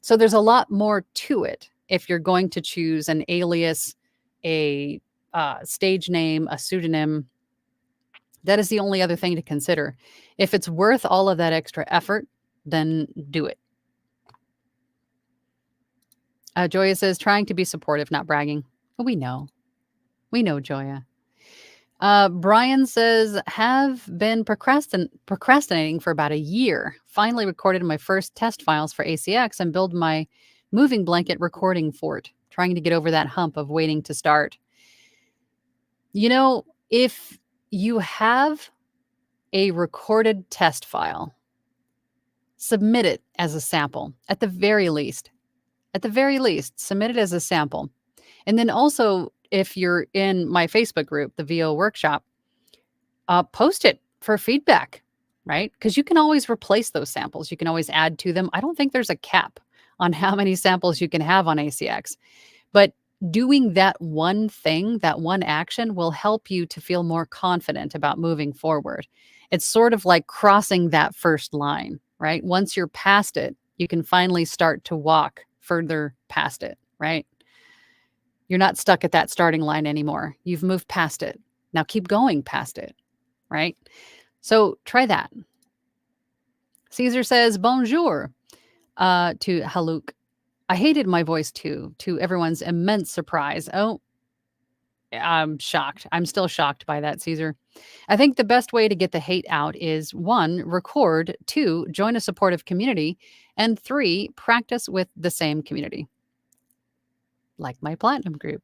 So there's a lot more to it if you're going to choose an alias, a stage name, a pseudonym. That is the only other thing to consider. If it's worth all of that extra effort, then do it. Joya says, "Trying to be supportive, not bragging." Well, we know. We know, Joya. Brian says, "Have been procrastinating for about a year. Finally recorded my first test files for ACX and build my moving blanket recording fort. Trying to get over that hump of waiting to start." If you have a recorded test file, submit it as a sample at the very least. At the very least, submit it as a sample. And then also, if you're in my Facebook group, the VO workshop, post it for feedback, right? Because you can always replace those samples. You can always add to them. I don't think there's a cap on how many samples you can have on ACX, but doing that one thing, that one action will help you to feel more confident about moving forward. It's sort of like crossing that first line, right? Once you're past it, you can finally start to walk further past it, right? You're not stuck at that starting line anymore. You've moved past it. Now keep going past it, right? So try that. Caesar says, bonjour to Haluk. I hated my voice too, to everyone's immense surprise. Oh, I'm shocked. I'm still shocked by that, Caesar. I think the best way to get the hate out is 1, record, 2, join a supportive community, and 3, practice with the same community. Like my platinum group.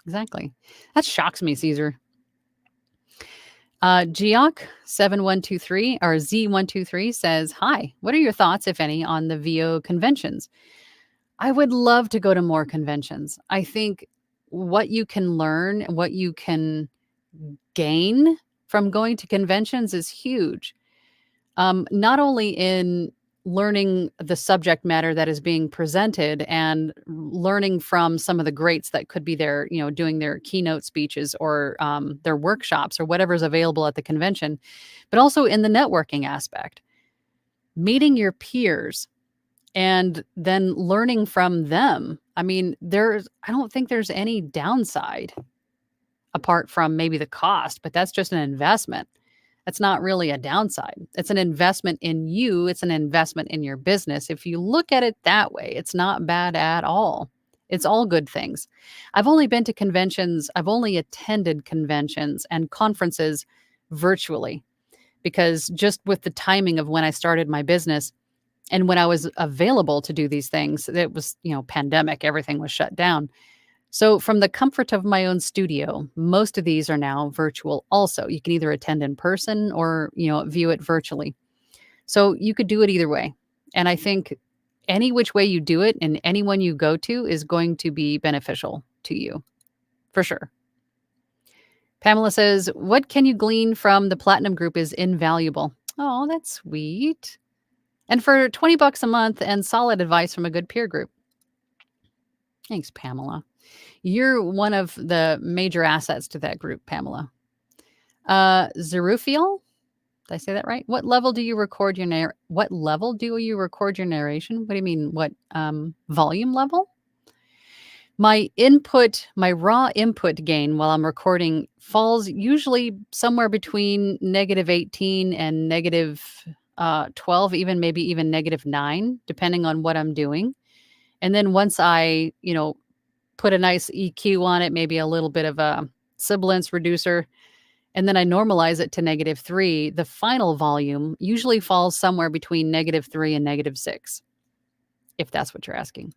Exactly. That shocks me, Caesar. Geok7123 or Z123 says, hi, what are your thoughts, if any, on the VO conventions? I would love to go to more conventions. I think what you can learn, what you can gain from going to conventions is huge. Not only in learning the subject matter that is being presented and learning from some of the greats that could be there, doing their keynote speeches or their workshops or whatever's available at the convention, but also in the networking aspect, meeting your peers and then learning from them. I mean, I don't think there's any downside apart from maybe the cost, but that's just an investment. That's not really a downside. It's an investment in you. It's an investment in your business. If you look at it that way, it's not bad at all. It's all good things. I've only been to conventions. I've only attended conventions and conferences virtually because just with the timing of when I started my business and when I was available to do these things, it was, pandemic, everything was shut down. So from the comfort of my own studio, most of these are now virtual also. You can either attend in person or, view it virtually. So you could do it either way. And I think any which way you do it and anyone you go to is going to be beneficial to you, for sure. Pamela says, what can you glean from the Platinum Group is invaluable. Oh, that's sweet. And for $20 a month and solid advice from a good peer group. Thanks, Pamela. You're one of the major assets to that group, Pamela. Zerufiel, did I say that right? What level do you record your narration? What do you mean? What volume level? My raw input gain while I'm recording falls usually somewhere between -18 and -12, maybe even -9, depending on what I'm doing. And then once I, put a nice EQ on it, maybe a little bit of a sibilance reducer, and then I normalize it to -3, the final volume usually falls somewhere between -3 and -6, if that's what you're asking.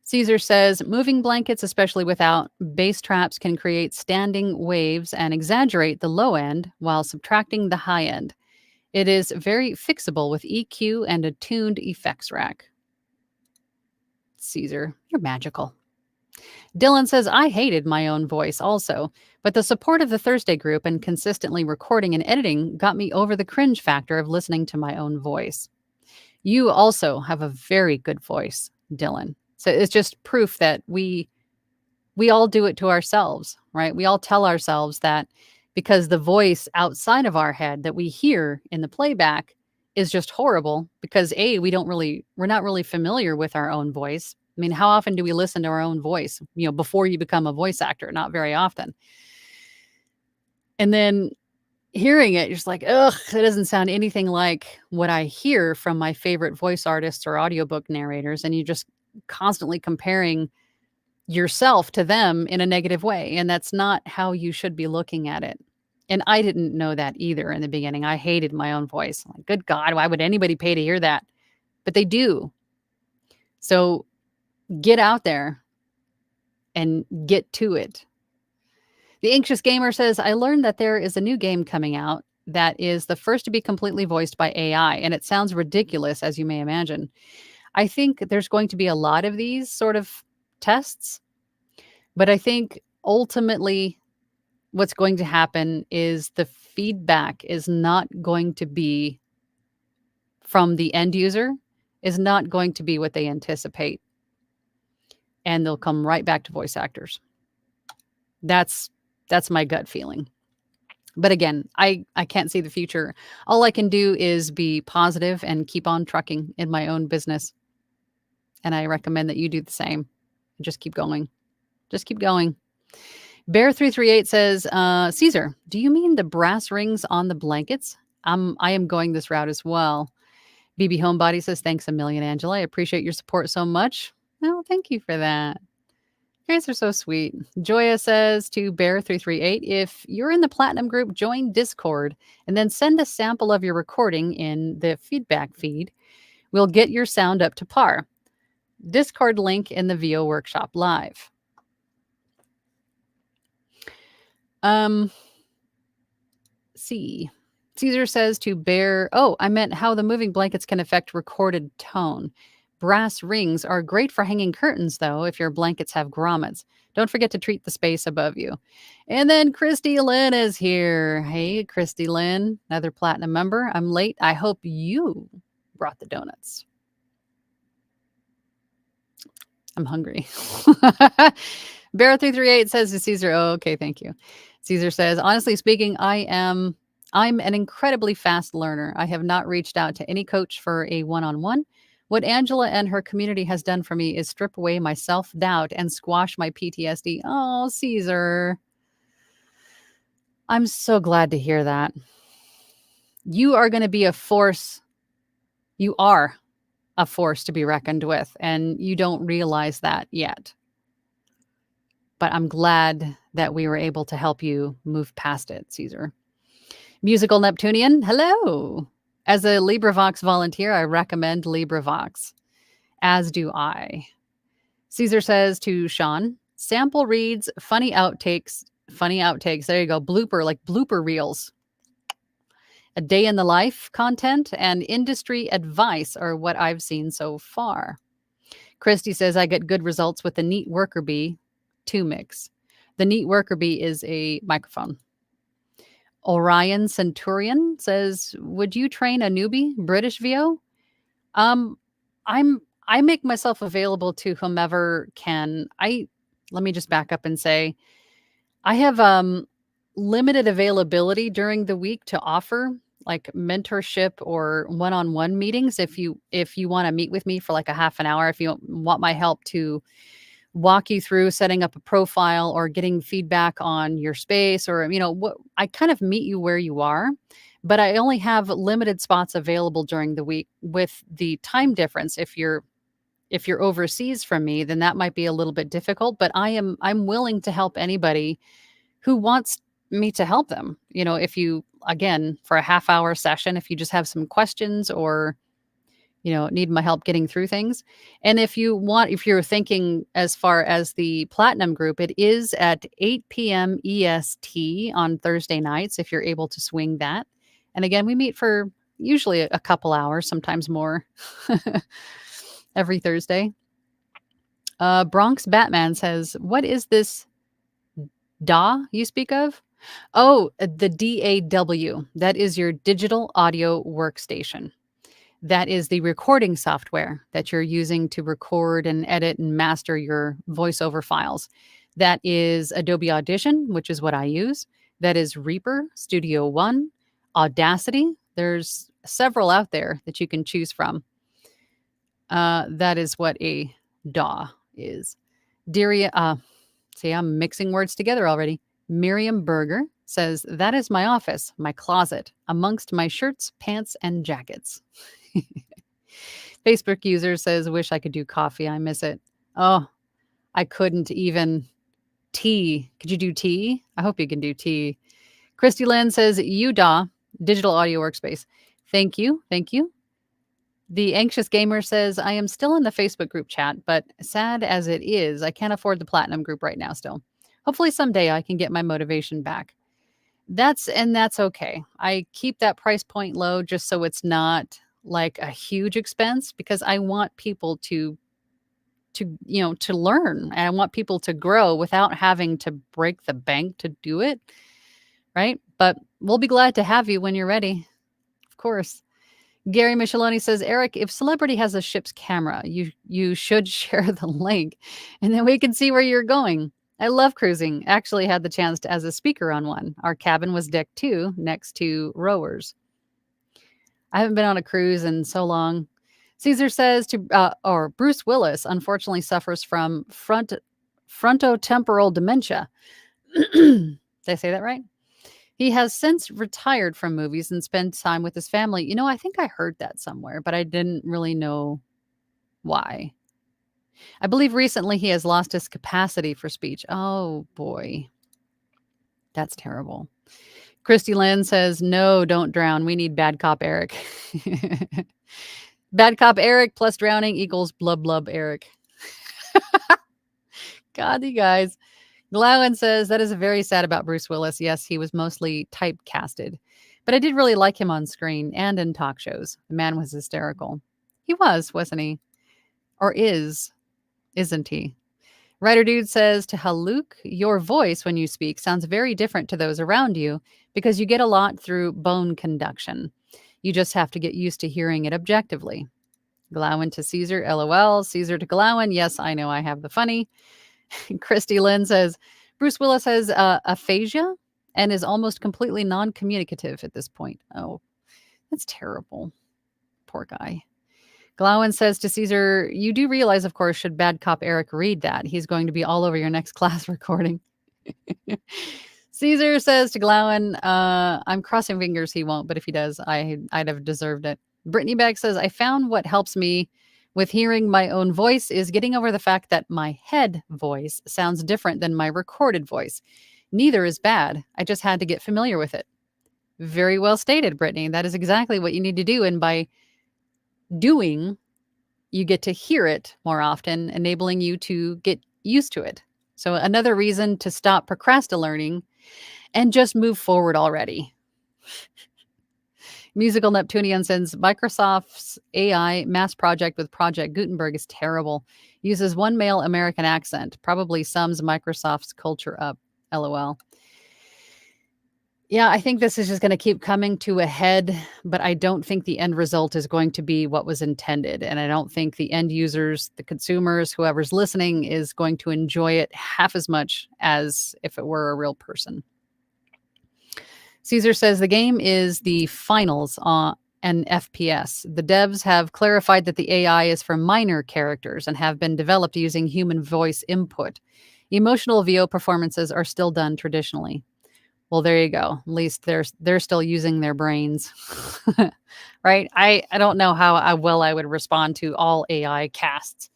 Caesar says, moving blankets, especially without bass traps, can create standing waves and exaggerate the low end while subtracting the high end. It is very fixable with EQ and a tuned effects rack. Caesar, you're magical. Dylan says, I hated my own voice also, but the support of the Thursday group and consistently recording and editing got me over the cringe factor of listening to my own voice. You also have a very good voice, Dylan. So it's just proof that we all do it to ourselves, right? We all tell ourselves that because the voice outside of our head that we hear in the playback is just horrible because we're not really familiar with our own voice. I mean, how often do we listen to our own voice, before you become a voice actor? Not very often. And then hearing it, you're just like, ugh, that doesn't sound anything like what I hear from my favorite voice artists or audiobook narrators. And you just constantly comparing yourself to them in a negative way. And that's not how you should be looking at it. And I didn't know that either in the beginning. I hated my own voice. Like, good God, why would anybody pay to hear that? But they do. So get out there and get to it. The Anxious Gamer says, I learned that there is a new game coming out that is the first to be completely voiced by AI, and it sounds ridiculous, as you may imagine. I think there's going to be a lot of these sort of tests, but I think ultimately what's going to happen is the feedback is not going to be from the end user, is not going to be what they anticipate, and they'll come right back to voice actors. That's my gut feeling. But again, I can't see the future. All I can do is be positive and keep on trucking in my own business. And I recommend that you do the same. Just keep going. Just keep going. Bear338 says, Caesar, do you mean the brass rings on the blankets? I am going this route as well. BB Homebody says, thanks a million, Angela. I appreciate your support so much. Oh, thank you for that. You guys are so sweet. Joya says to Bear338, if you're in the Platinum group, join Discord and then send a sample of your recording in the feedback feed. We'll get your sound up to par. Discord link in the VO Workshop Live. See. Caesar says to Bear, oh, I meant how the moving blankets can affect recorded tone. Brass rings are great for hanging curtains, though, if your blankets have grommets. Don't forget to treat the space above you. And then Christy Lynn is here. Hey, Christy Lynn, another Platinum member. I'm late. I hope you brought the donuts. I'm hungry. Bear338 says to Caesar, oh, okay, thank you. Caesar says, honestly speaking, I'm an incredibly fast learner. I have not reached out to any coach for a one-on-one. What Angela and her community has done for me is strip away my self-doubt and squash my PTSD. Oh, Caesar. I'm so glad to hear that. You are going to be a force. You are a force to be reckoned with, and you don't realize that yet. But I'm glad that we were able to help you move past it, Caesar. Musical Neptunian, hello. As a LibriVox volunteer, I recommend LibriVox, as do I. Caesar says to Sean, sample reads, funny outtakes. There you go. Blooper reels. A day in the life content and industry advice are what I've seen so far. Christy says, I get good results with the Neat Worker Bee 2 mix. The Neat Worker Bee is a microphone. Orion Centurion says, would you train a newbie, British VO? I make myself available to whomever can. Let me just back up and say, I have limited availability during the week to offer like mentorship or one-on-one meetings. If you want to meet with me for like a half an hour, if you want my help to walk you through setting up a profile or getting feedback on your space, or what, I kind of meet you where you are, but I only have limited spots available during the week. With the time difference, if you're overseas from me, then that might be a little bit difficult, but I'm willing to help anybody who wants me to help them. If you, again, for a half-hour session, if you just have some questions or need my help getting through things. And if you're thinking as far as the Platinum group, it is at 8 p.m. EST on Thursday nights, if you're able to swing that. And again, we meet for usually a couple hours, sometimes more, every Thursday. Bronx Batman says, what is this DAW you speak of? Oh, the DAW. That is your digital audio workstation. That is the recording software that you're using to record and edit and master your voiceover files. That is Adobe Audition, which is what I use. That is Reaper, Studio One, Audacity. There's several out there that you can choose from. That is what a DAW is. See, I'm mixing words together already. Miriam Berger says, that is my office, my closet, amongst my shirts, pants, and jackets. Facebook user says, wish I could do coffee. I miss it. Oh, I couldn't even. Tea. Could you do tea? I hope you can do tea. Christy Lynn says, UDAW, Digital Audio Workspace. Thank you. Thank you. The Anxious Gamer says, I am still in the Facebook group chat, but sad as it is, I can't afford the Platinum group right now still. Hopefully someday I can get my motivation back. That's okay. I keep that price point low just so it's not like a huge expense because I want people to learn. And I want people to grow without having to break the bank to do it, right? But we'll be glad to have you when you're ready. Of course. Gary Micheloni says, Eric, if Celebrity has a ship's camera, you should share the link and then we can see where you're going. I love cruising. Actually had the chance to as a speaker on one. Our cabin was deck 2 next to rowers. I haven't been on a cruise in so long. Caesar says or Bruce Willis unfortunately suffers from frontotemporal dementia. Did I say that right? He has since retired from movies and spent time with his family. I think I heard that somewhere, but I didn't really know why. I believe recently he has lost his capacity for speech. Oh boy. That's terrible. Christy Lynn says, no, don't drown. We need bad cop Eric. Bad cop Eric plus drowning equals blub blub Eric. God, you guys. Glowen says, that is very sad about Bruce Willis. Yes, he was mostly typecasted. But I did really like him on screen and in talk shows. The man was hysterical. He was, wasn't he? Or isn't he? Writer Dude says to Haluk, your voice when you speak sounds very different to those around you because you get a lot through bone conduction. You just have to get used to hearing it objectively. Glowen to Caesar, LOL. Caesar to Glowen, yes, I know I have the funny. Christy Lynn says, Bruce Willis has aphasia and is almost completely non-communicative at this point. Oh, that's terrible. Poor guy. Glowen says to Caesar, you do realize, of course, should bad cop Eric read that, he's going to be all over your next class recording. Caesar says to Glowen, I'm crossing fingers he won't, but if he does, I'd have deserved it. Brittany Beck says, I found what helps me with hearing my own voice is getting over the fact that my head voice sounds different than my recorded voice. Neither is bad. I just had to get familiar with it. Very well stated, Brittany. That is exactly what you need to do. And by doing, you get to hear it more often, enabling you to get used to it. So another reason to stop procrastinating and just move forward already. Musical Neptunian says Microsoft's AI mass project with Project Gutenberg is terrible. Uses one male American accent. Probably sums Microsoft's culture up. LOL. Yeah, I think this is just going to keep coming to a head, but I don't think the end result is going to be what was intended. And I don't think the end users, the consumers, whoever's listening is going to enjoy it half as much as if it were a real person. Caesar says the game is the finals on an FPS. The devs have clarified that the AI is for minor characters and have been developed using human voice input. Emotional VO performances are still done traditionally. Well, there you go. At least they're still using their brains, right? I don't know how well I would respond to all AI casts.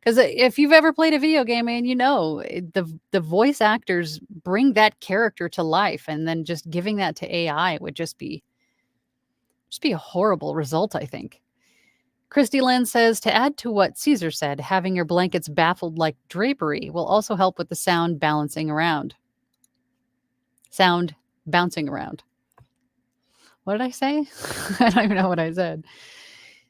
Because if you've ever played a video game, man, the voice actors bring that character to life, and then just giving that to AI would just be a horrible result, I think. Christy Lynn says, to add to what Caesar said, having your blankets baffled like drapery will also help with the sound balancing around. Sound bouncing around. What did I say? I don't even know what I said.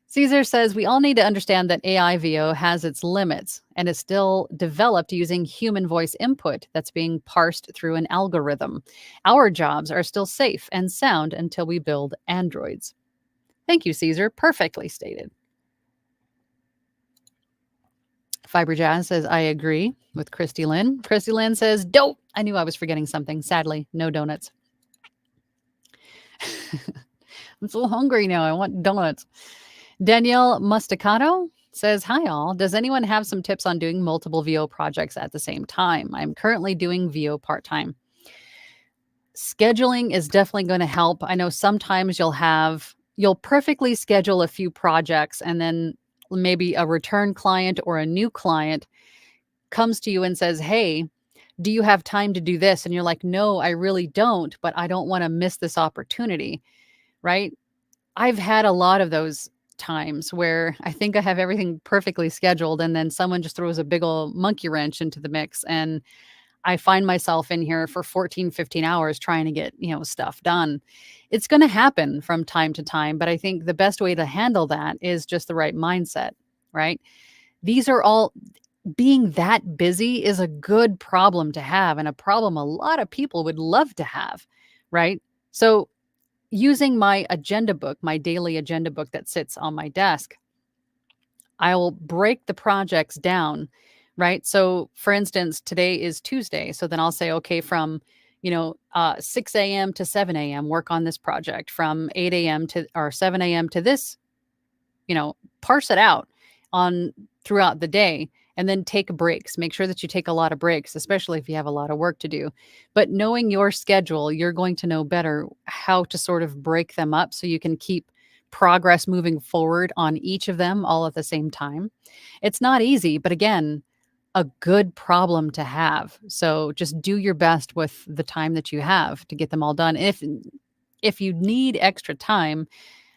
Caesar says we all need to understand that AI VO has its limits and is still developed using human voice input that's being parsed through an algorithm. Our jobs are still safe and sound until we build androids. Thank you, Caesar. Perfectly stated. Fiber Jazz says, I agree with Christy Lynn. Christy Lynn says, dope. I knew I was forgetting something. Sadly, no donuts. I'm so hungry now. I want donuts. Danielle Mustacato says, hi all. Does anyone have some tips on doing multiple VO projects at the same time? I'm currently doing VO part-time. Scheduling is definitely going to help. I know sometimes you'll perfectly schedule a few projects, and then maybe a return client or a new client comes to you and says, hey, do you have time to do this? And you're like, no, I really don't, but I don't want to miss this opportunity, right? I've had a lot of those times where I think I have everything perfectly scheduled, and then someone just throws a big old monkey wrench into the mix, and I find myself in here for 14, 15 hours trying to get, stuff done. It's going to happen from time to time, but I think the best way to handle that is just the right mindset, right? These are all being that busy is a good problem to have and a problem a lot of people would love to have, right? So, using my agenda book, my daily agenda book that sits on my desk, I will break the projects down, right? So, for instance, today is Tuesday. So then I'll say, okay, from 6 a.m. to 7 a.m., work on this project. From 8 a.m. to or 7 a.m. to this, parse it out on throughout the day and then take breaks. Make sure that you take a lot of breaks, especially if you have a lot of work to do. But knowing your schedule, you're going to know better how to sort of break them up so you can keep progress moving forward on each of them all at the same time. It's not easy, but again, a good problem to have. So just do your best with the time that you have to get them all done. If you need extra time,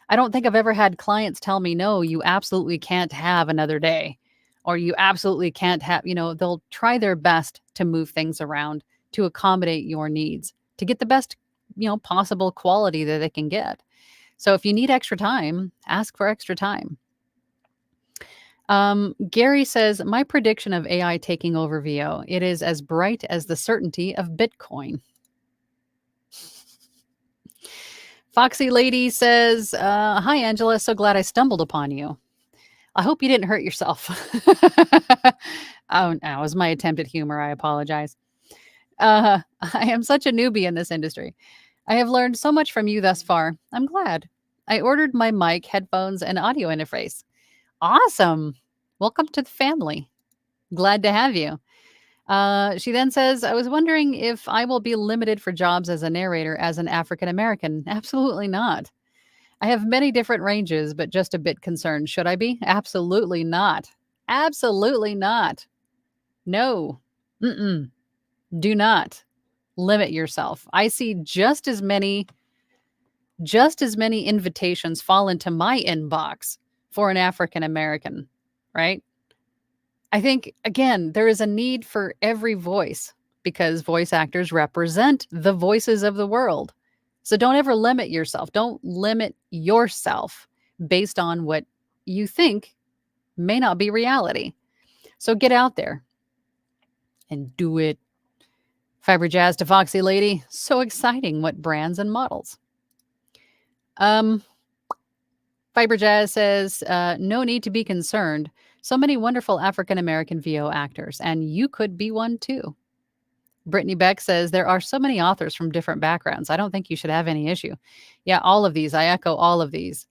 I don't think I've ever had clients tell me, no, you absolutely can't have another day, or you absolutely can't have, they'll try their best to move things around to accommodate your needs to get the best, possible quality that they can get. So if you need extra time, ask for extra time. Gary says, my prediction of AI taking over VO, it is as bright as the certainty of Bitcoin. Foxy Lady says, hi, Angela. So glad I stumbled upon you. I hope you didn't hurt yourself. Oh, no, it was my attempt at humor. I apologize. I am such a newbie in this industry. I have learned so much from you thus far. I'm glad. I ordered my mic, headphones, and audio interface. Awesome. Welcome to the family. Glad to have you. She then says, I was wondering if I will be limited for jobs as a narrator as an African American. Absolutely not. I have many different ranges, but just a bit concerned. Should I be? Absolutely not. Absolutely not. No. Mm-mm. Do not limit yourself. I see just as many invitations fall into my inbox for an African American, right? I think, again, there is a need for every voice because voice actors represent the voices of the world. So don't ever limit yourself. Don't limit yourself based on what you think may not be reality. So get out there and do it. Fiber Jazz to Foxy Lady. So exciting. What brands and models? Fiber Jazz says, no need to be concerned. So many wonderful African-American VO actors, and you could be one too. Brittany Beck says, there are so many authors from different backgrounds. I don't think you should have any issue. Yeah, all of these. I echo all of these.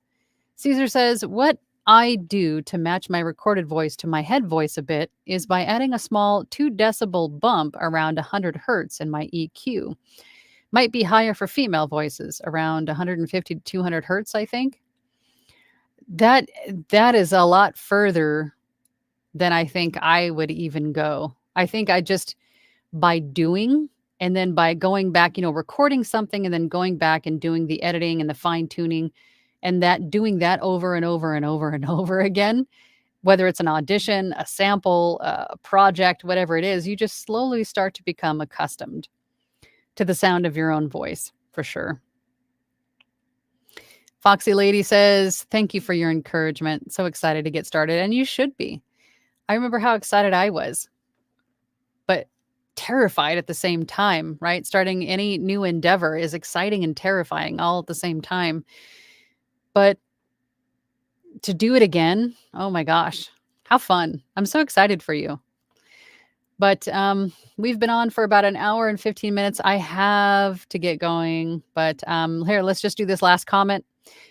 Caesar says, what I do to match my recorded voice to my head voice a bit is by adding a small 2 decibel bump around 100 hertz in my EQ. Might be higher for female voices, around 150 to 200 hertz, I think. That is a lot further than I think I would even go. I think I just, by doing and then by going back, recording something and then going back and doing the editing and the fine tuning and doing that over and over and over and over again, whether it's an audition, a sample, a project, whatever it is, you just slowly start to become accustomed to the sound of your own voice, for sure. Foxy Lady says, thank you for your encouragement. So excited to get started. And you should be. I remember how excited I was, but terrified at the same time, right? Starting any new endeavor is exciting and terrifying all at the same time. But to do it again, oh my gosh, how fun. I'm so excited for you. But we've been on for about an hour and 15 minutes. I have to get going. But here, let's just do this last comment.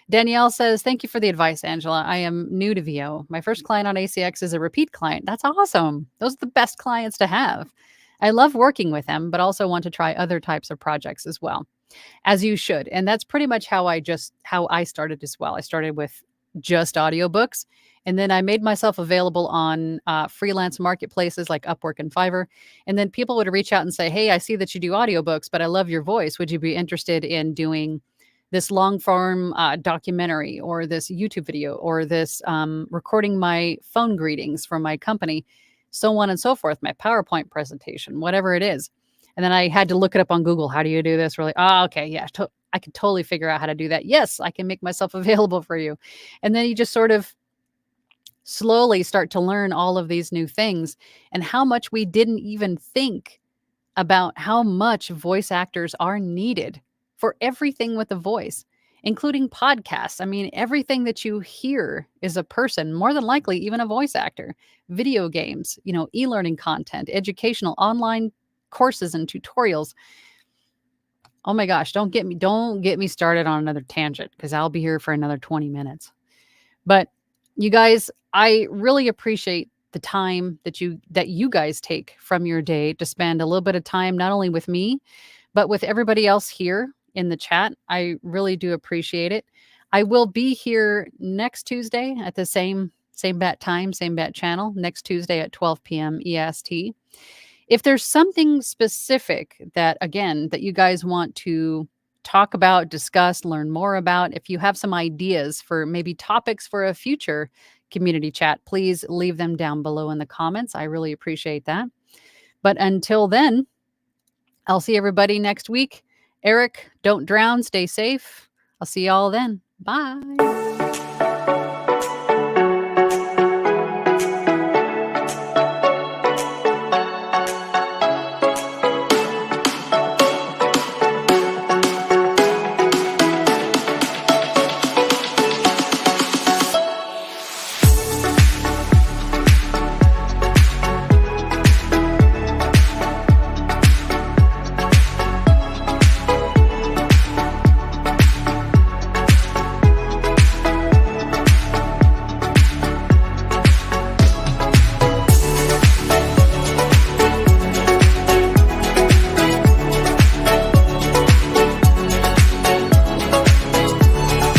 Danielle says, thank you for the advice, Angela. I am new to VO. My first client on ACX is a repeat client. That's awesome. Those are the best clients to have. I love working with them, but also want to try other types of projects as well, as you should. And that's pretty much how I started as well. I started with just audiobooks, and then I made myself available on freelance marketplaces like Upwork and Fiverr. And then people would reach out and say, hey, I see that you do audiobooks, but I love your voice. Would you be interested in doing this long form documentary or this YouTube video or this recording my phone greetings from my company, so on and so forth, my PowerPoint presentation, whatever it is. And then I had to look it up on Google. How do you do this? Really? Oh, okay. Yeah. I could totally figure out how to do that. Yes, I can make myself available for you. And then you just sort of slowly start to learn all of these new things and how much we didn't even think about how much voice actors are needed for everything with a voice, including podcasts. I mean, everything that you hear is a person, more than likely, even a voice actor. Video games, e learning content, educational online courses and tutorials. Oh my gosh, don't get me started on another tangent because I'll be here for another 20 minutes. But you guys, I really appreciate the time that you guys take from your day to spend a little bit of time not only with me, but with everybody else here in the chat. I really do appreciate it. I will be here next Tuesday at the same bat time, same bat channel, next Tuesday at 12 p.m. EST. If there's something specific that, again, that you guys want to talk about, discuss, learn more about, if you have some ideas for maybe topics for a future community chat, please leave them down below in the comments. I really appreciate that. But until then, I'll see everybody next week. Eric, don't drown, stay safe. I'll see y'all then. Bye.